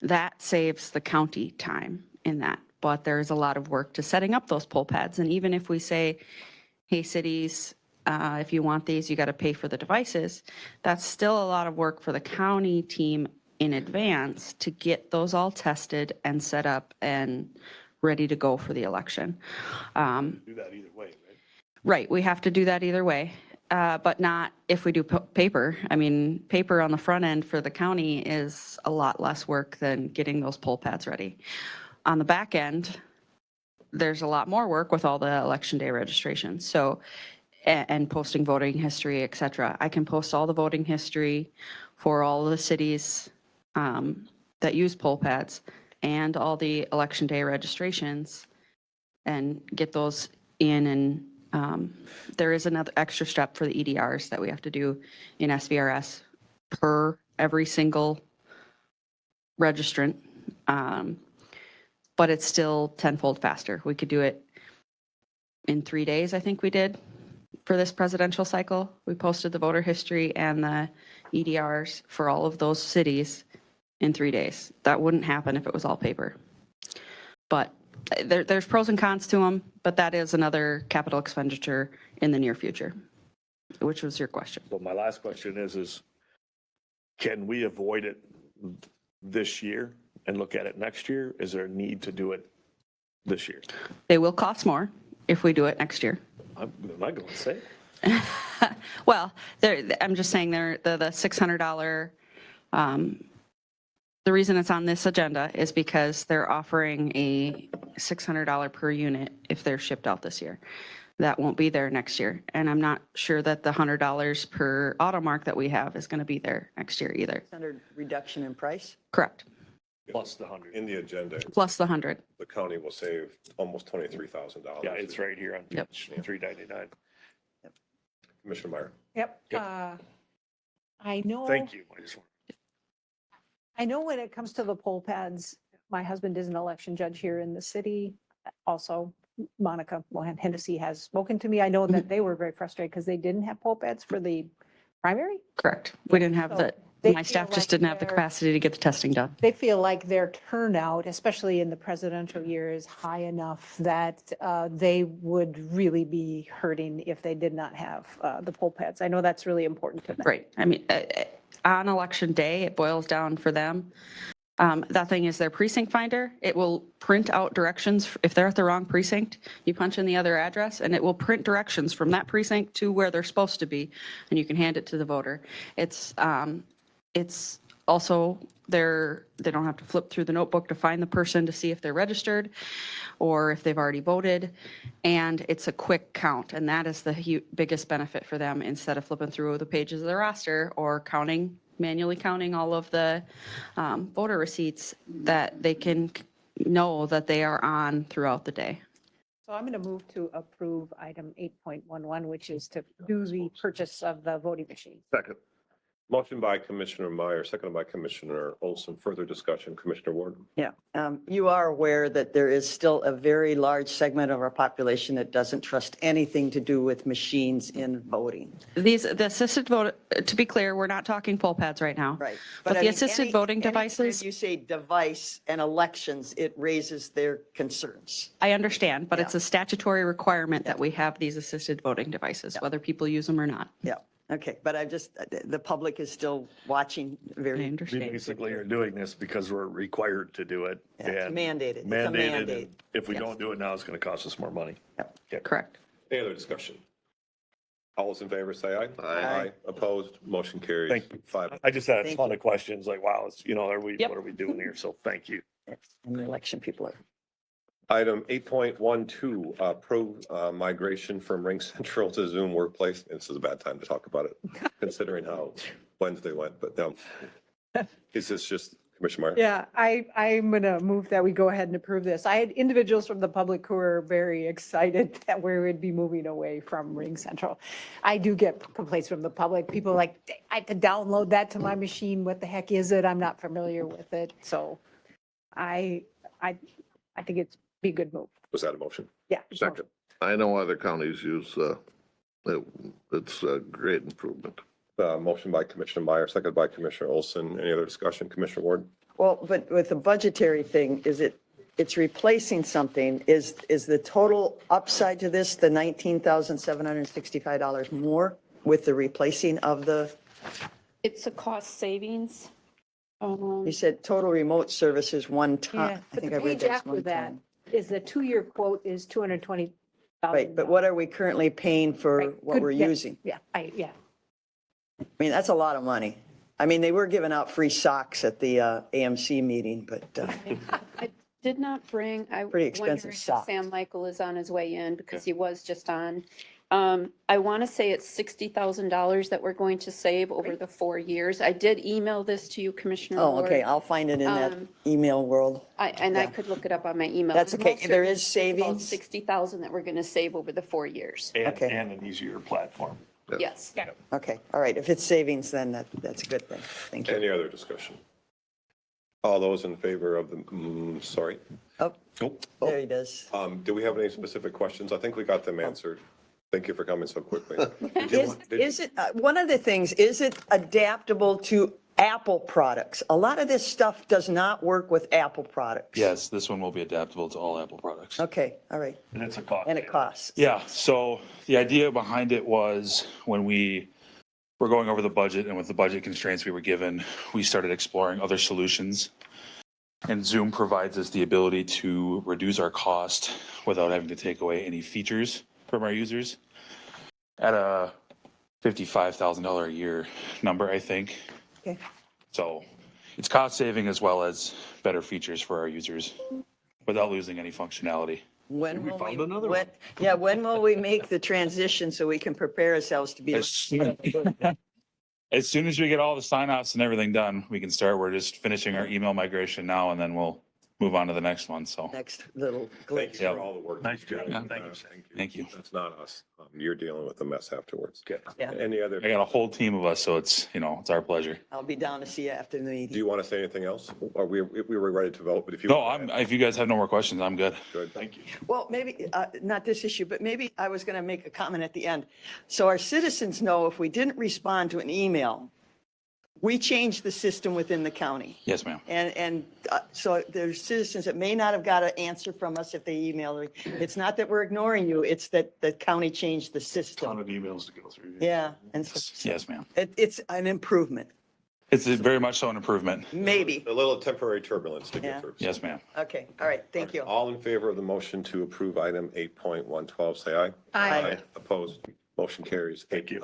That saves the county time in that, but there's a lot of work to setting up those poll pads. And even if we say, hey, cities, if you want these, you got to pay for the devices, that's still a lot of work for the county team in advance to get those all tested and set up and ready to go for the election. Do that either way, right? Right, we have to do that either way, but not if we do paper. I mean, paper on the front end for the county is a lot less work than getting those poll pads ready. On the back end, there's a lot more work with all the election day registrations, so, and posting voting history, et cetera. I can post all the voting history for all the cities that use poll pads and all the election day registrations and get those in. And there is another extra step for the EDRs that we have to do in SVRS per every single registrant. But it's still tenfold faster. We could do it in 3 days, I think we did, for this presidential cycle. We posted the voter history and the EDRs for all of those cities in 3 days. That wouldn't happen if it was all paper. But there's pros and cons to them, but that is another capital expenditure in the near future, which was your question. So my last question is can we avoid it this year and look at it next year? Is there a need to do it this year? They will cost more if we do it next year. I'm not going to say. Well, I'm just saying the $600, the reason it's on this agenda is because they're offering a $600 per unit if they're shipped out this year. That won't be there next year. And I'm not sure that the $100 per auto mark that we have is going to be there next year either. Under reduction in price? Correct. Plus the 100. In the agenda, Plus the 100. the county will save almost $23,000. Yeah, it's right here on Yep. page 399. Commissioner Meyer. Yep. Yep. I know. Thank you. I know when it comes to the poll pads, my husband is an election judge here in the city. Also, Monica Mohan Hennessy has spoken to me. I know that they were very frustrated because they didn't have poll pads for the primary. Correct. We didn't have So the, they my staff feel just like didn't have the they're- capacity to get the testing done. They feel like their turnout, especially in the presidential year, is high enough that they would really be hurting if they did not have the poll pads. I know that's really important to them. Right. I mean, on election day, it boils down for them. That thing is their precinct finder. It will print out directions. If they're at the wrong precinct, you punch in the other address and it will print directions from that precinct to where they're supposed to be, and you can hand it to the voter. It's also they don't have to flip through the notebook to find the person to see if they're registered or if they've already voted. And it's a quick count, and that is the biggest benefit for them, instead of flipping through the pages of the roster or manually counting all of the voter receipts, that they can know that they are on throughout the day. So I'm going to move to approve item 8.11, which is to do the purchase of the voting machine. Second. Motion by Commissioner Meyer, seconded by Commissioner Olson. Further discussion, Commissioner Ward. Yeah, you are aware that there is still a very large segment of our population that doesn't trust anything to do with machines in voting. The assisted vote, to be clear, we're not talking poll pads right now. Right. But I the mean, assisted voting anytime devices, You say device and elections, it raises their concerns. I understand, but Yeah. it's a statutory requirement that we have these assisted voting devices, whether people use them or not. Yeah, okay, but the public is still watching I very. We understand. basically are doing this because we're required to do it. Yeah, it's and mandated. It's a Mandated. mandate. and If we Yes. don't do it now, it's going to cost us more money. Correct. Any other discussion? All those in favor say aye. Aye. Opposed, motion carries. Thank you. 5. I just had a Thank ton you. of questions like, wow, it's, Yep. what are we doing here? So thank you. And the election people are. Item 8.12, approve migration from Ring Central to Zoom Workplace. This is a bad time to talk about it, considering how Wednesday went, but is this just Commissioner Meyer? Yeah, I'm going to move that we go ahead and approve this. I had individuals from the public who are very excited that we would be moving away from Ring Central. I do get complaints from the public. People are like, I have to download that to my machine. What the heck is it? I'm not familiar with it. So I think it's be a good move. Was that a motion? Yeah. Second. I know other counties use, it's a great improvement. Motion by Commissioner Meyer, seconded by Commissioner Olson. Any other discussion? Commissioner Ward? Well, but with the budgetary thing, it's replacing something. Is the total upside to this, the $19,765 more with the replacing of the, It's a cost savings. you said total remote services one Yeah, time. I but think the I read page that after one that time. is the 2-year quote is $220,000. Right, but what are we currently paying for Right, what good, we're yeah, using? Yeah, yeah. I mean, that's a lot of money. I mean, they were giving out free socks at the AMC meeting, but I did not bring, I Pretty wondering expensive if socks. Sam Michael is on his way in because he was just on. I want to say it's $60,000 that we're going to save over the 4 years. I did email this to you, Commissioner oh, Ward. okay, I'll find it in that email world. And I yeah. could look it up on my email. That's okay. Most There of is it's about savings? 60,000 that we're going to save over the 4 years. Okay. And an easier platform. Yes. Okay, all right, if it's savings, then that's a good thing. Thank you. Any other discussion? All those in favor of the, sorry. Oh, Nope. there he does. Do we have any specific questions? I think we got them answered. Thank you for coming so quickly. Is it, one of the things, is it adaptable to Apple products? A lot of this stuff does not work with Apple products. Yes, this one will be adaptable to all Apple products. Okay, all right, And it's a cost. and it costs. Yeah, so the idea behind it was when we were going over the budget and with the budget constraints we were given, we started exploring other solutions. And Zoom provides us the ability to reduce our cost without having to take away any features from our users at a $55,000 a year number, I think. Okay, So it's cost saving as well as better features for our users without losing any functionality. When We will found we, another when, yeah, when will we make the transition so we can prepare ourselves to be As soon as soon as we get all the sign offs and everything done, we can start. We're just finishing our email migration now and then we'll move on to the next one. So next little Thank glitch? you for all the work. Nice job. Yeah, Thank you. Thank you. That's not us. You're dealing with the mess afterwards. Okay. Yeah, Any other, I got a whole team of us, so it's, it's our pleasure. I'll be down to see you after the do meeting. you want to say anything else? Or we were ready to vote, but if you. No, if you guys have no more questions, I'm good. Good, thank you. Well, maybe, not this issue, but maybe I was going to make a comment at the end. So our citizens know if we didn't respond to an email, we changed the system within the county. Yes, ma'am. And so there's citizens that may not have got an answer from us if they emailed. It's not that we're ignoring you, it's that the county changed the Ton system. of emails to go through. Yeah, and so Yes, ma'am. it's an improvement, It's very much so an improvement. maybe. A little temporary turbulence to Yeah. get through. Yes, ma'am. Okay, all right, thank you. All in favor of the motion to approve item 8.112, say aye. Aye. Opposed, motion carries. Thank you.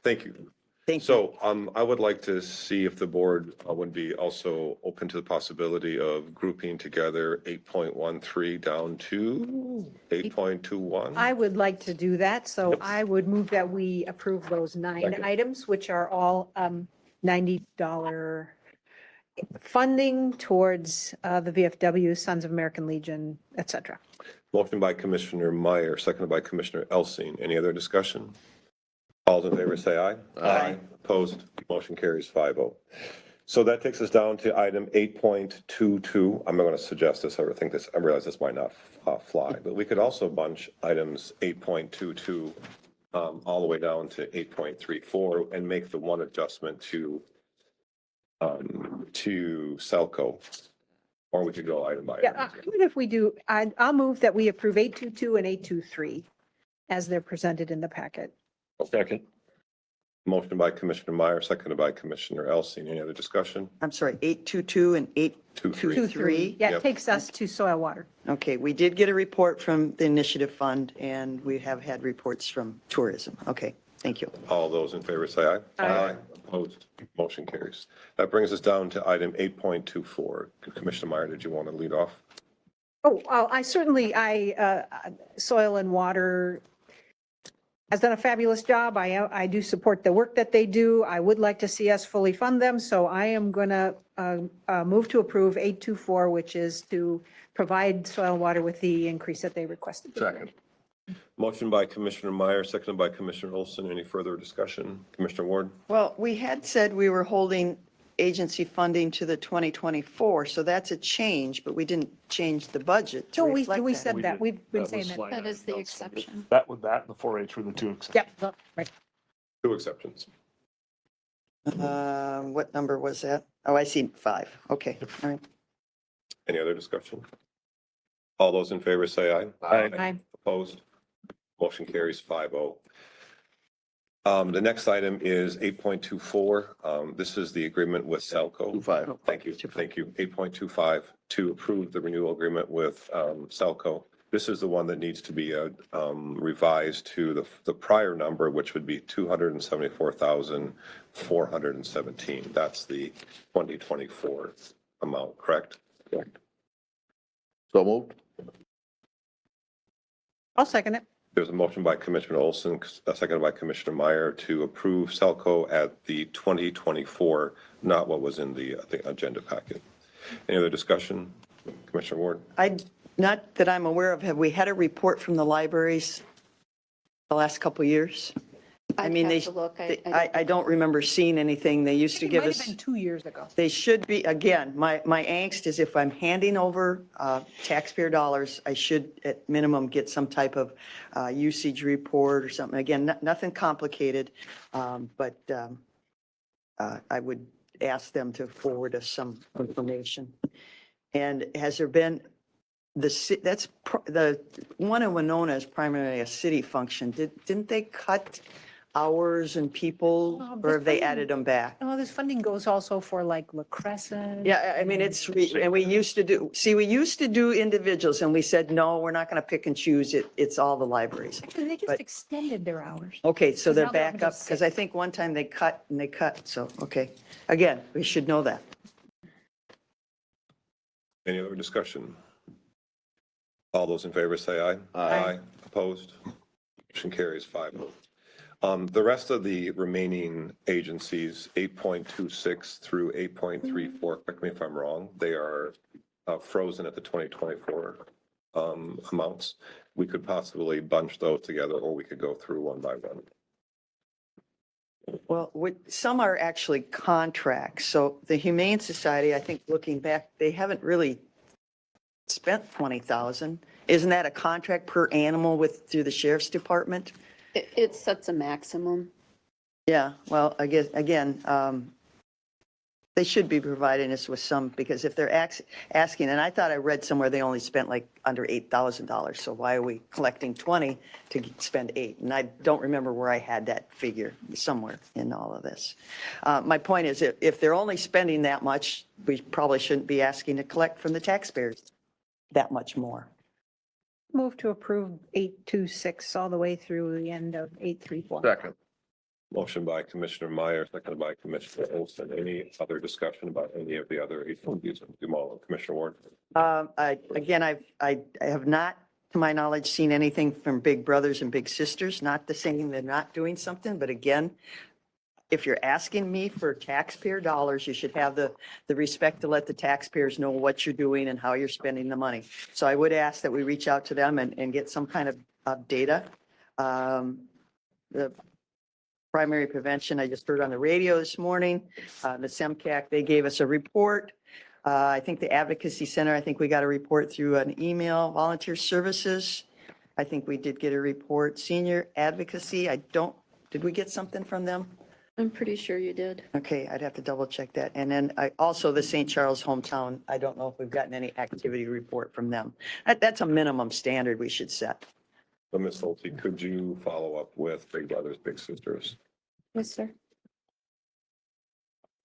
Thank you. Thank you. So I would like to see if the board would be also open to the possibility of grouping together 8.13 down to 8.21. I would like to do that, so I would move that we approve those 9 Second. items, which are all $90 funding towards the VFW, Sons of American Legion, et cetera. Motion by Commissioner Meyer, seconded by Commissioner Elsing. Any other discussion? All in favor, say aye. Aye. Opposed, motion carries 5-0. So that takes us down to item 8.22. I'm not going to suggest this, I realize this might not fly, but we could also bunch items 8.22 all the way down to 8.34 and make the one adjustment to Selco. Or we could go item by Yeah, item. even if we do, I'll move that we approve 822 and 823 as they're presented in the packet. Second. Motion by Commissioner Meyer, seconded by Commissioner Elsing. Any other discussion? I'm sorry, 822 and 2-3. 823. Yeah, Yep. it takes us to soil water. Okay, we did get a report from the Initiative Fund, and we have had reports from tourism. Okay, thank you. All those in favor say aye. Aye. Opposed, motion carries. That brings us down to item 8.24. Commissioner Meyer, did you want to lead off? Oh, I certainly, Soil and Water has done a fabulous job. I do support the work that they do. I would like to see us fully fund them, so I am going to move to approve 824, which is to provide Soil and Water with the increase that they requested. Second. Motion by Commissioner Meyer, seconded by Commissioner Olson. Any further discussion? Commissioner Ward? Well, we had said we were holding agency funding to the 2024, so that's a change, but we didn't change the budget to No, we reflect that. said that. We've been That saying was that. line That is the item. exception. That with that, and the 4-H were the two exceptions. Yep, right. Two exceptions. What number was that? Oh, I see 5. Okay, all right. Any other discussion? All those in favor say aye. Aye. Opposed? Motion carries 5-0. The next item is 8.24. This is the agreement with Selco. 25. Thank you, thank you. 8.25 to approve the renewal agreement with Selco. This is the one that needs to be revised to the prior number, which would be 274,417. That's the 2024 amount, correct? Correct. So moved. I'll second it. There's a motion by Commissioner Olson, seconded by Commissioner Meyer to approve Selco at the 2024, not what was in the agenda packet. Any other discussion? Commissioner Ward? Not that I'm aware of, have we had a report from the libraries the last couple of years? I I'd mean, have to look. I don't remember seeing anything. They used to It give might have us, been 2 years ago. they should be, again, my angst is if I'm handing over taxpayer dollars, I should at minimum get some type of usage report or something. Again, nothing complicated, but I would ask them to forward us some information. And has there been, the one in Winona is primarily a city function. Didn't they cut hours and people, Oh, or have they this added them back? Oh, this funding goes also for like La Crescent. Yeah, I mean, and we used to do individuals and we said, no, we're not going to pick and choose it. It's all the libraries. Actually, they just but- extended their hours. Okay, so Because they're now they're back up up, to because I 6. think one time they cut, so, okay. Again, we should know that. Any other discussion? All those in favor say aye. Aye. Opposed? Motion carries 5-0. The rest of the remaining agencies, 8.26 through 8.34, correct me if I'm wrong, they are frozen at the 2024 amounts. We could possibly bunch those together, or we could go through one by one. Well, some are actually contracts. So the Humane Society, I think looking back, they haven't really spent 20,000. Isn't that a contract per animal through the sheriff's department? It sets a maximum. Yeah, well, I guess, again, they should be providing us with some, because if they're asking, and I thought I read somewhere they only spent like under $8,000. So why are we collecting 20 to spend 8? And I don't remember where I had that figure, somewhere in all of this. My point is, if they're only spending that much, we probably shouldn't be asking to collect from the taxpayers that much more. Move to approve 826 all the way through the end of 834. Second. Motion by Commissioner Meyer, seconded by Commissioner Olson. Any other discussion about any of the other agencies? Commissioner Ward? I have not, to my knowledge, seen anything from Big Brothers and Big Sisters, not the saying they're not doing something, but again, if you're asking me for taxpayer dollars, you should have the respect to let the taxpayers know what you're doing and how you're spending the money. So I would ask that we reach out to them and get some kind of data. The primary prevention, I just heard on the radio this morning, the SEMCAC, they gave us a report. I think the Advocacy Center, I think we got a report through an email. Volunteer Services, I think we did get a report. Senior Advocacy, did we get something from them? I'm pretty sure you did. Okay, I'd have to double check that. And then also the St. Charles Hometown, I don't know if we've gotten any activity report from them. That's a minimum standard we should set. So Ms. Holte, could you follow up with Big Brothers, Big Sisters? Yes, sir.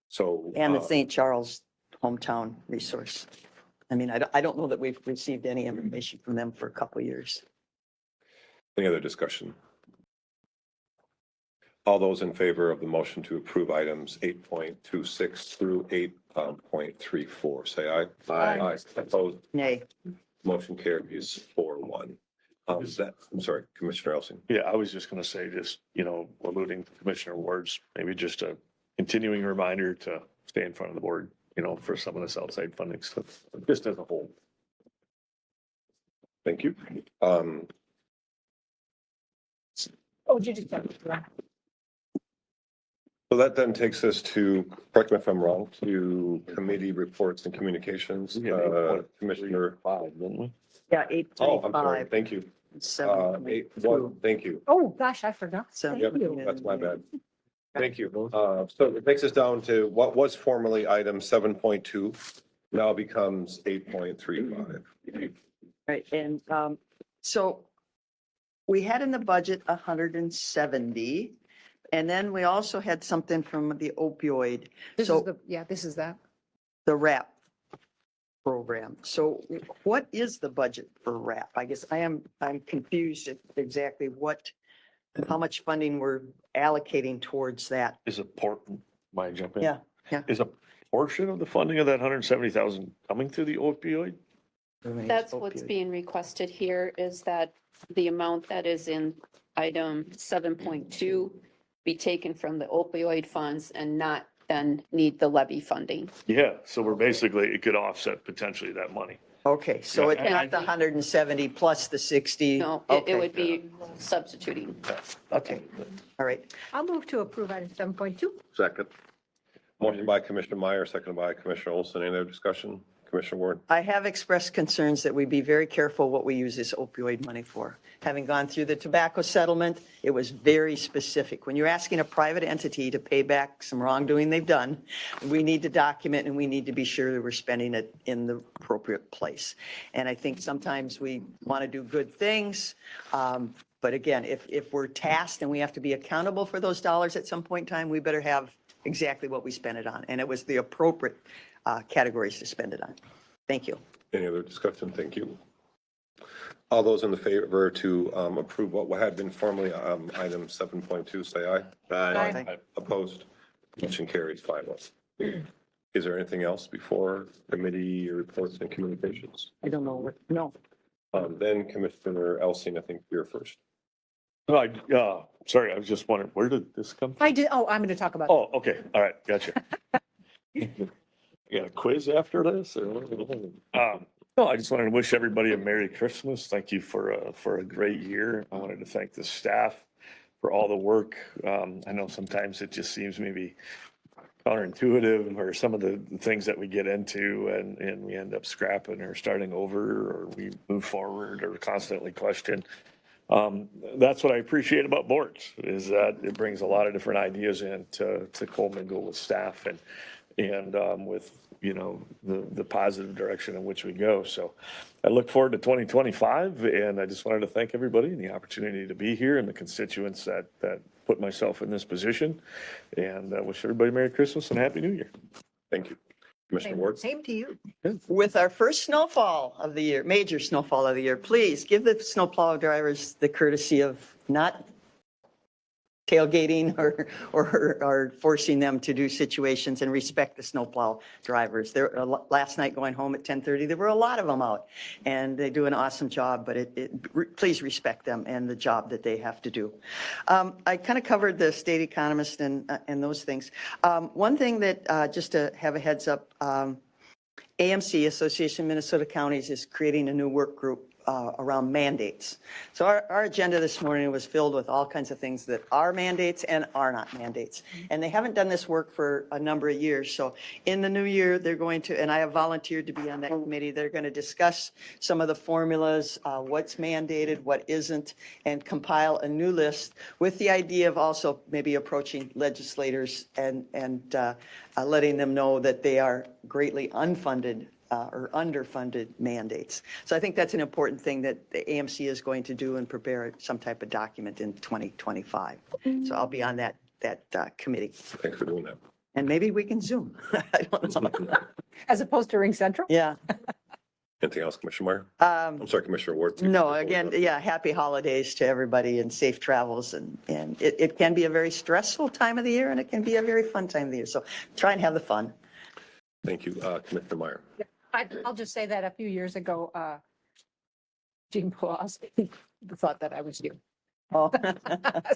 So. And the St. Charles Hometown Resource. I mean, I don't know that we've received any information from them for a couple of years. Any other discussion? All those in favor of the motion to approve items 8.26 through 8.34, say aye. Aye. Opposed? Nay. Motion carries 4-1. I'm sorry, Commissioner Elson. Yeah, I was just going to say, just, alluding to Commissioner Ward's, maybe just a continuing reminder to stay in front of the board, for some of this outside funding stuff, just as a whole. Thank you. Oh, you just got it. So that then takes us to, correct me if I'm wrong, to committee reports and communications. Commissioner. 5, didn't we? Yeah, Oh, I'm sorry. 8.35. Thank you. 7.2. Thank you. Oh, gosh, I forgot. Thank Yep, you. that's my bad. Thank you. So it takes us down to what was formerly item 7.2, now becomes 8.35. Right, and so we had in the budget 170, and then we also had something from the opioid, This So- is this is that. the RAP program. So what is the budget for RAP? I guess I'm confused at exactly how much funding we're allocating towards that. Is might I jump in? Yeah, yeah. Is a portion of the funding of that 170,000 coming through the opioid? That's what's being requested here, is that the amount that is in item 7.2 be taken from the opioid funds and not then need the levy funding. Yeah, so we're basically, it could offset potentially that money. Okay, so it's Yeah, not the 170 plus the 60? No, it Okay, would be substituting. Okay, all right. I'll move to approve item 7.2. Second. Motion by Commissioner Meyer, seconded by Commissioner Olson. Any other discussion? Commissioner Ward? I have expressed concerns that we be very careful what we use this opioid money for. Having gone through the tobacco settlement, it was very specific. When you're asking a private entity to pay back some wrongdoing they've done, we need to document and we need to be sure that we're spending it in the appropriate place. And I think sometimes we want to do good things. But again, if we're tasked and we have to be accountable for those dollars at some point in time, we better have exactly what we spent it on. And it was the appropriate categories to spend it on. Thank you. Any other discussion? Thank you. All those in the favor to approve what had been formerly item 7.2, say aye. Aye. Opposed? Motion carries 5-1. Is there anything else before committee reports and communications? I don't know what, no. Then Commissioner Elsing, I think you're first. Sorry, I was just wondering, where did this come from? I did, I'm going to talk about. Oh, okay, all right, gotcha. You got a quiz after this or? No, I just wanted to wish everybody a Merry Christmas. Thank you for a great year. I wanted to thank the staff for all the work. I know sometimes it just seems maybe counterintuitive or some of the things that we get into and we end up scrapping or starting over or we move forward or constantly question. That's what I appreciate about boards is that it brings a lot of different ideas in to commingle with staff and with, you know, the positive direction in which we go. So I look forward to 2025 and I just wanted to thank everybody and the opportunity to be here and the constituents that put myself in this position and wish everybody Merry Christmas and Happy New Year. Thank you. Commissioner Ward? Same to you. With our first snowfall of the year, major snowfall of the year, please give the snowplow drivers the courtesy of not tailgating or forcing them to do situations and respect the snowplow drivers. There, last night going home at 10:30, there were a lot of them out and they do an awesome job, but please respect them and the job that they have to do. I kind of covered the state economist and those things. One thing that, just to have a heads up, AMC, Association of Minnesota Counties, is creating a new work group around mandates. So our agenda this morning was filled with all kinds of things that are mandates and are not mandates. And they haven't done this work for a number of years. So in the new year, they're going to, and I have volunteered to be on that committee, they're going to discuss some of the formulas, what's mandated, what isn't, and compile a new list with the idea of also maybe approaching legislators and letting them know that they are greatly unfunded or underfunded mandates. So I think that's an important thing that the AMC is going to do and prepare some type of document in 2025. So I'll be on that committee. Thanks for doing that. And maybe we can Zoom. I don't know. As opposed to Ring Central? Yeah. Anything else, Commissioner Meyer? I'm sorry, Commissioner Ward. No, again, yeah, happy holidays to everybody and safe travels. And it can be a very stressful time of the year and it can be a very fun time of the year. So try and have the fun. Thank you, Commissioner Meyer. I'll just say that a few years ago, Gene Pulaski thought that I was you. Oh,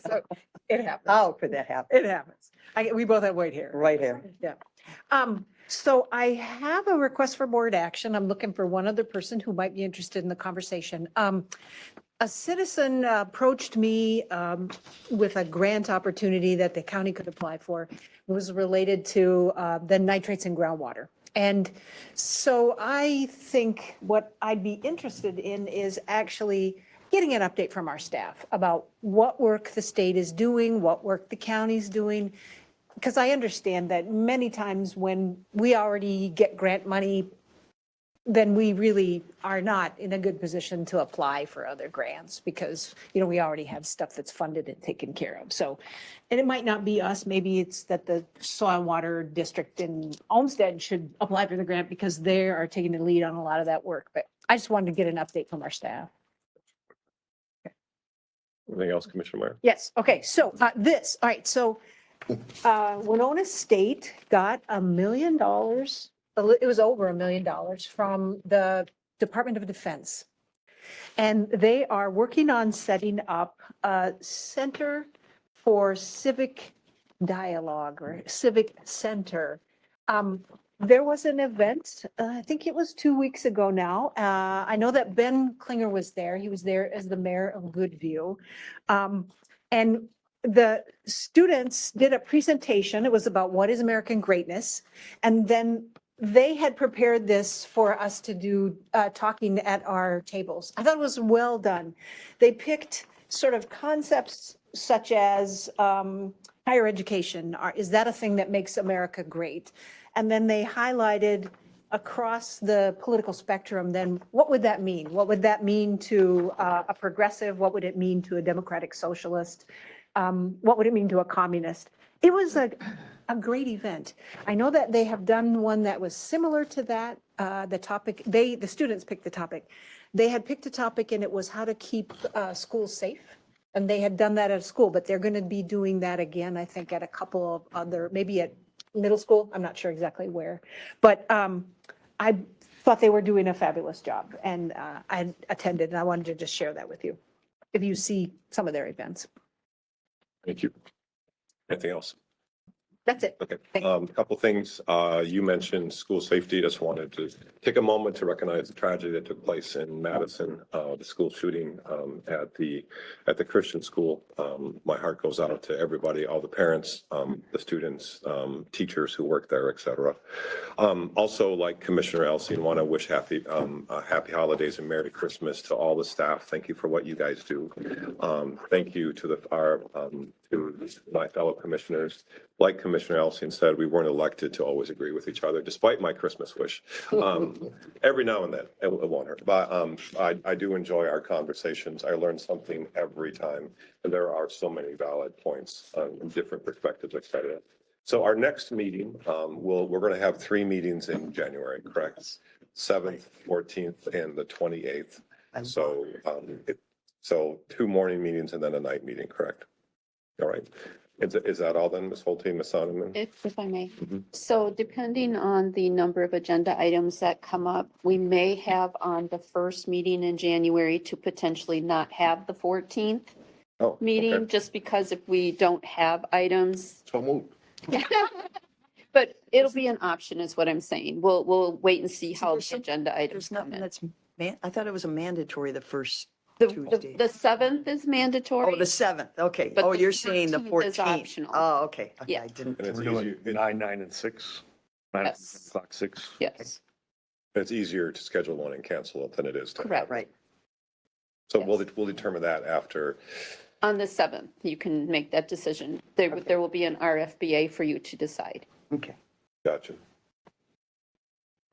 So it happens. how could that happen? It happens. We both have white hair. Right here. Yeah. So I have a request for board action. I'm looking for one other person who might be interested in the conversation. A citizen approached me with a grant opportunity that the county could apply for. It was related to the nitrates in groundwater. And so I think what I'd be interested in is actually getting an update from our staff about what work the state is doing, what work the county's doing. Because I understand that many times when we already get grant money, then we really are not in a good position to apply for other grants because, you know, we already have stuff that's funded and taken care of. So, and it might not be us, maybe it's that the soil and water district in Olmsted should apply for the grant because they are taking the lead on a lot of that work. But I just wanted to get an update from our staff. Anything else, Commissioner Meyer? Yes, okay, so all right, so Winona State got $1 million. It was over $1 million from the Department of Defense. And they are working on setting up a Center for Civic Dialogue or Civic Center. There was an event, I think it was 2 weeks ago now. I know that Ben Klinger was there. He was there as the mayor of Goodview. And the students did a presentation. It was about what is American greatness. And then they had prepared this for us to do talking at our tables. I thought it was well done. They picked sort of concepts such as higher education. Is that a thing that makes America great? And then they highlighted across the political spectrum, then what would that mean? What would that mean to a progressive? What would it mean to a democratic socialist? What would it mean to a communist? It was a great event. I know that they have done one that was similar to that. The topic, the students picked the topic. They had picked a topic and it was how to keep schools safe. And they had done that at a school, but they're going to be doing that again, I think, at a couple of other, maybe at middle school. I'm not sure exactly where. But thought they were doing a fabulous job, and I attended, and I wanted to just share that with you. If you see some of their events. Thank you. Anything else? That's it. Okay, Thank a couple things. You mentioned school safety. Just wanted to take a moment to recognize the tragedy that took place in Madison, the school shooting at the Christian school. My heart goes out to everybody, all the parents, the students, teachers who work there, et cetera. Also, like Commissioner Elsie, want to wish happy holidays and Merry Christmas to all the staff. Thank you for what you guys do. Thank you to to my fellow commissioners. Like Commissioner Elsie said, we weren't elected to always agree with each other, despite my Christmas wish. Every now and then, it won't hurt. But I do enjoy our conversations. I learn something every time. And there are so many valid points and different perspectives, et cetera. So our next meeting, we're going to have 3 meetings in January, correct? 7th, 14th, and the 28th. So, so 2 morning meetings and then a night meeting, correct? All right. Is that all then, Ms. Holte, Ms. Sonneman? If I may. Mhm. So depending on the number of agenda items that come up, we may have on the first meeting in January to potentially not have the 14th Oh, meeting, okay. just because if we don't have items. So moved. But it'll be an option is what I'm saying. We'll wait and see how There's the agenda items There's come nothing in. that's, I thought it was a mandatory the first The Tuesday. 7th is mandatory. Oh, the 7th, okay. But Oh, the you're saying the 14th is 14th. optional. Oh, okay. Okay, Yeah. I didn't. And it's We're doing easier, 9, 9, and 6. 9 Yes. o'clock, 6. Yes, it's easier to schedule one and cancel it than it is to. correct. Right. So Yes. we'll determine that after. On the 7th, you can make that decision. There will be an RFBA for you to decide. Okay. Gotcha.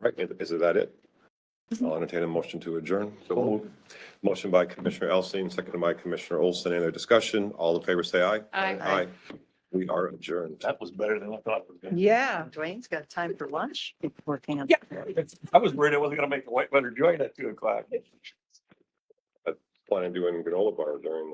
Right, is that it? I'll entertain a motion to adjourn. So moved. Motion by Commissioner Elsie, seconded by Commissioner Olson. Any other discussion? All in favor, say aye. Aye. Aye. We are adjourned. That was better than I thought it was going to be. Yeah. Dwayne's got time for lunch beforehand. Yeah. I was worried I wasn't going to make the white butter joint at 2 o'clock. Planning on doing granola bar during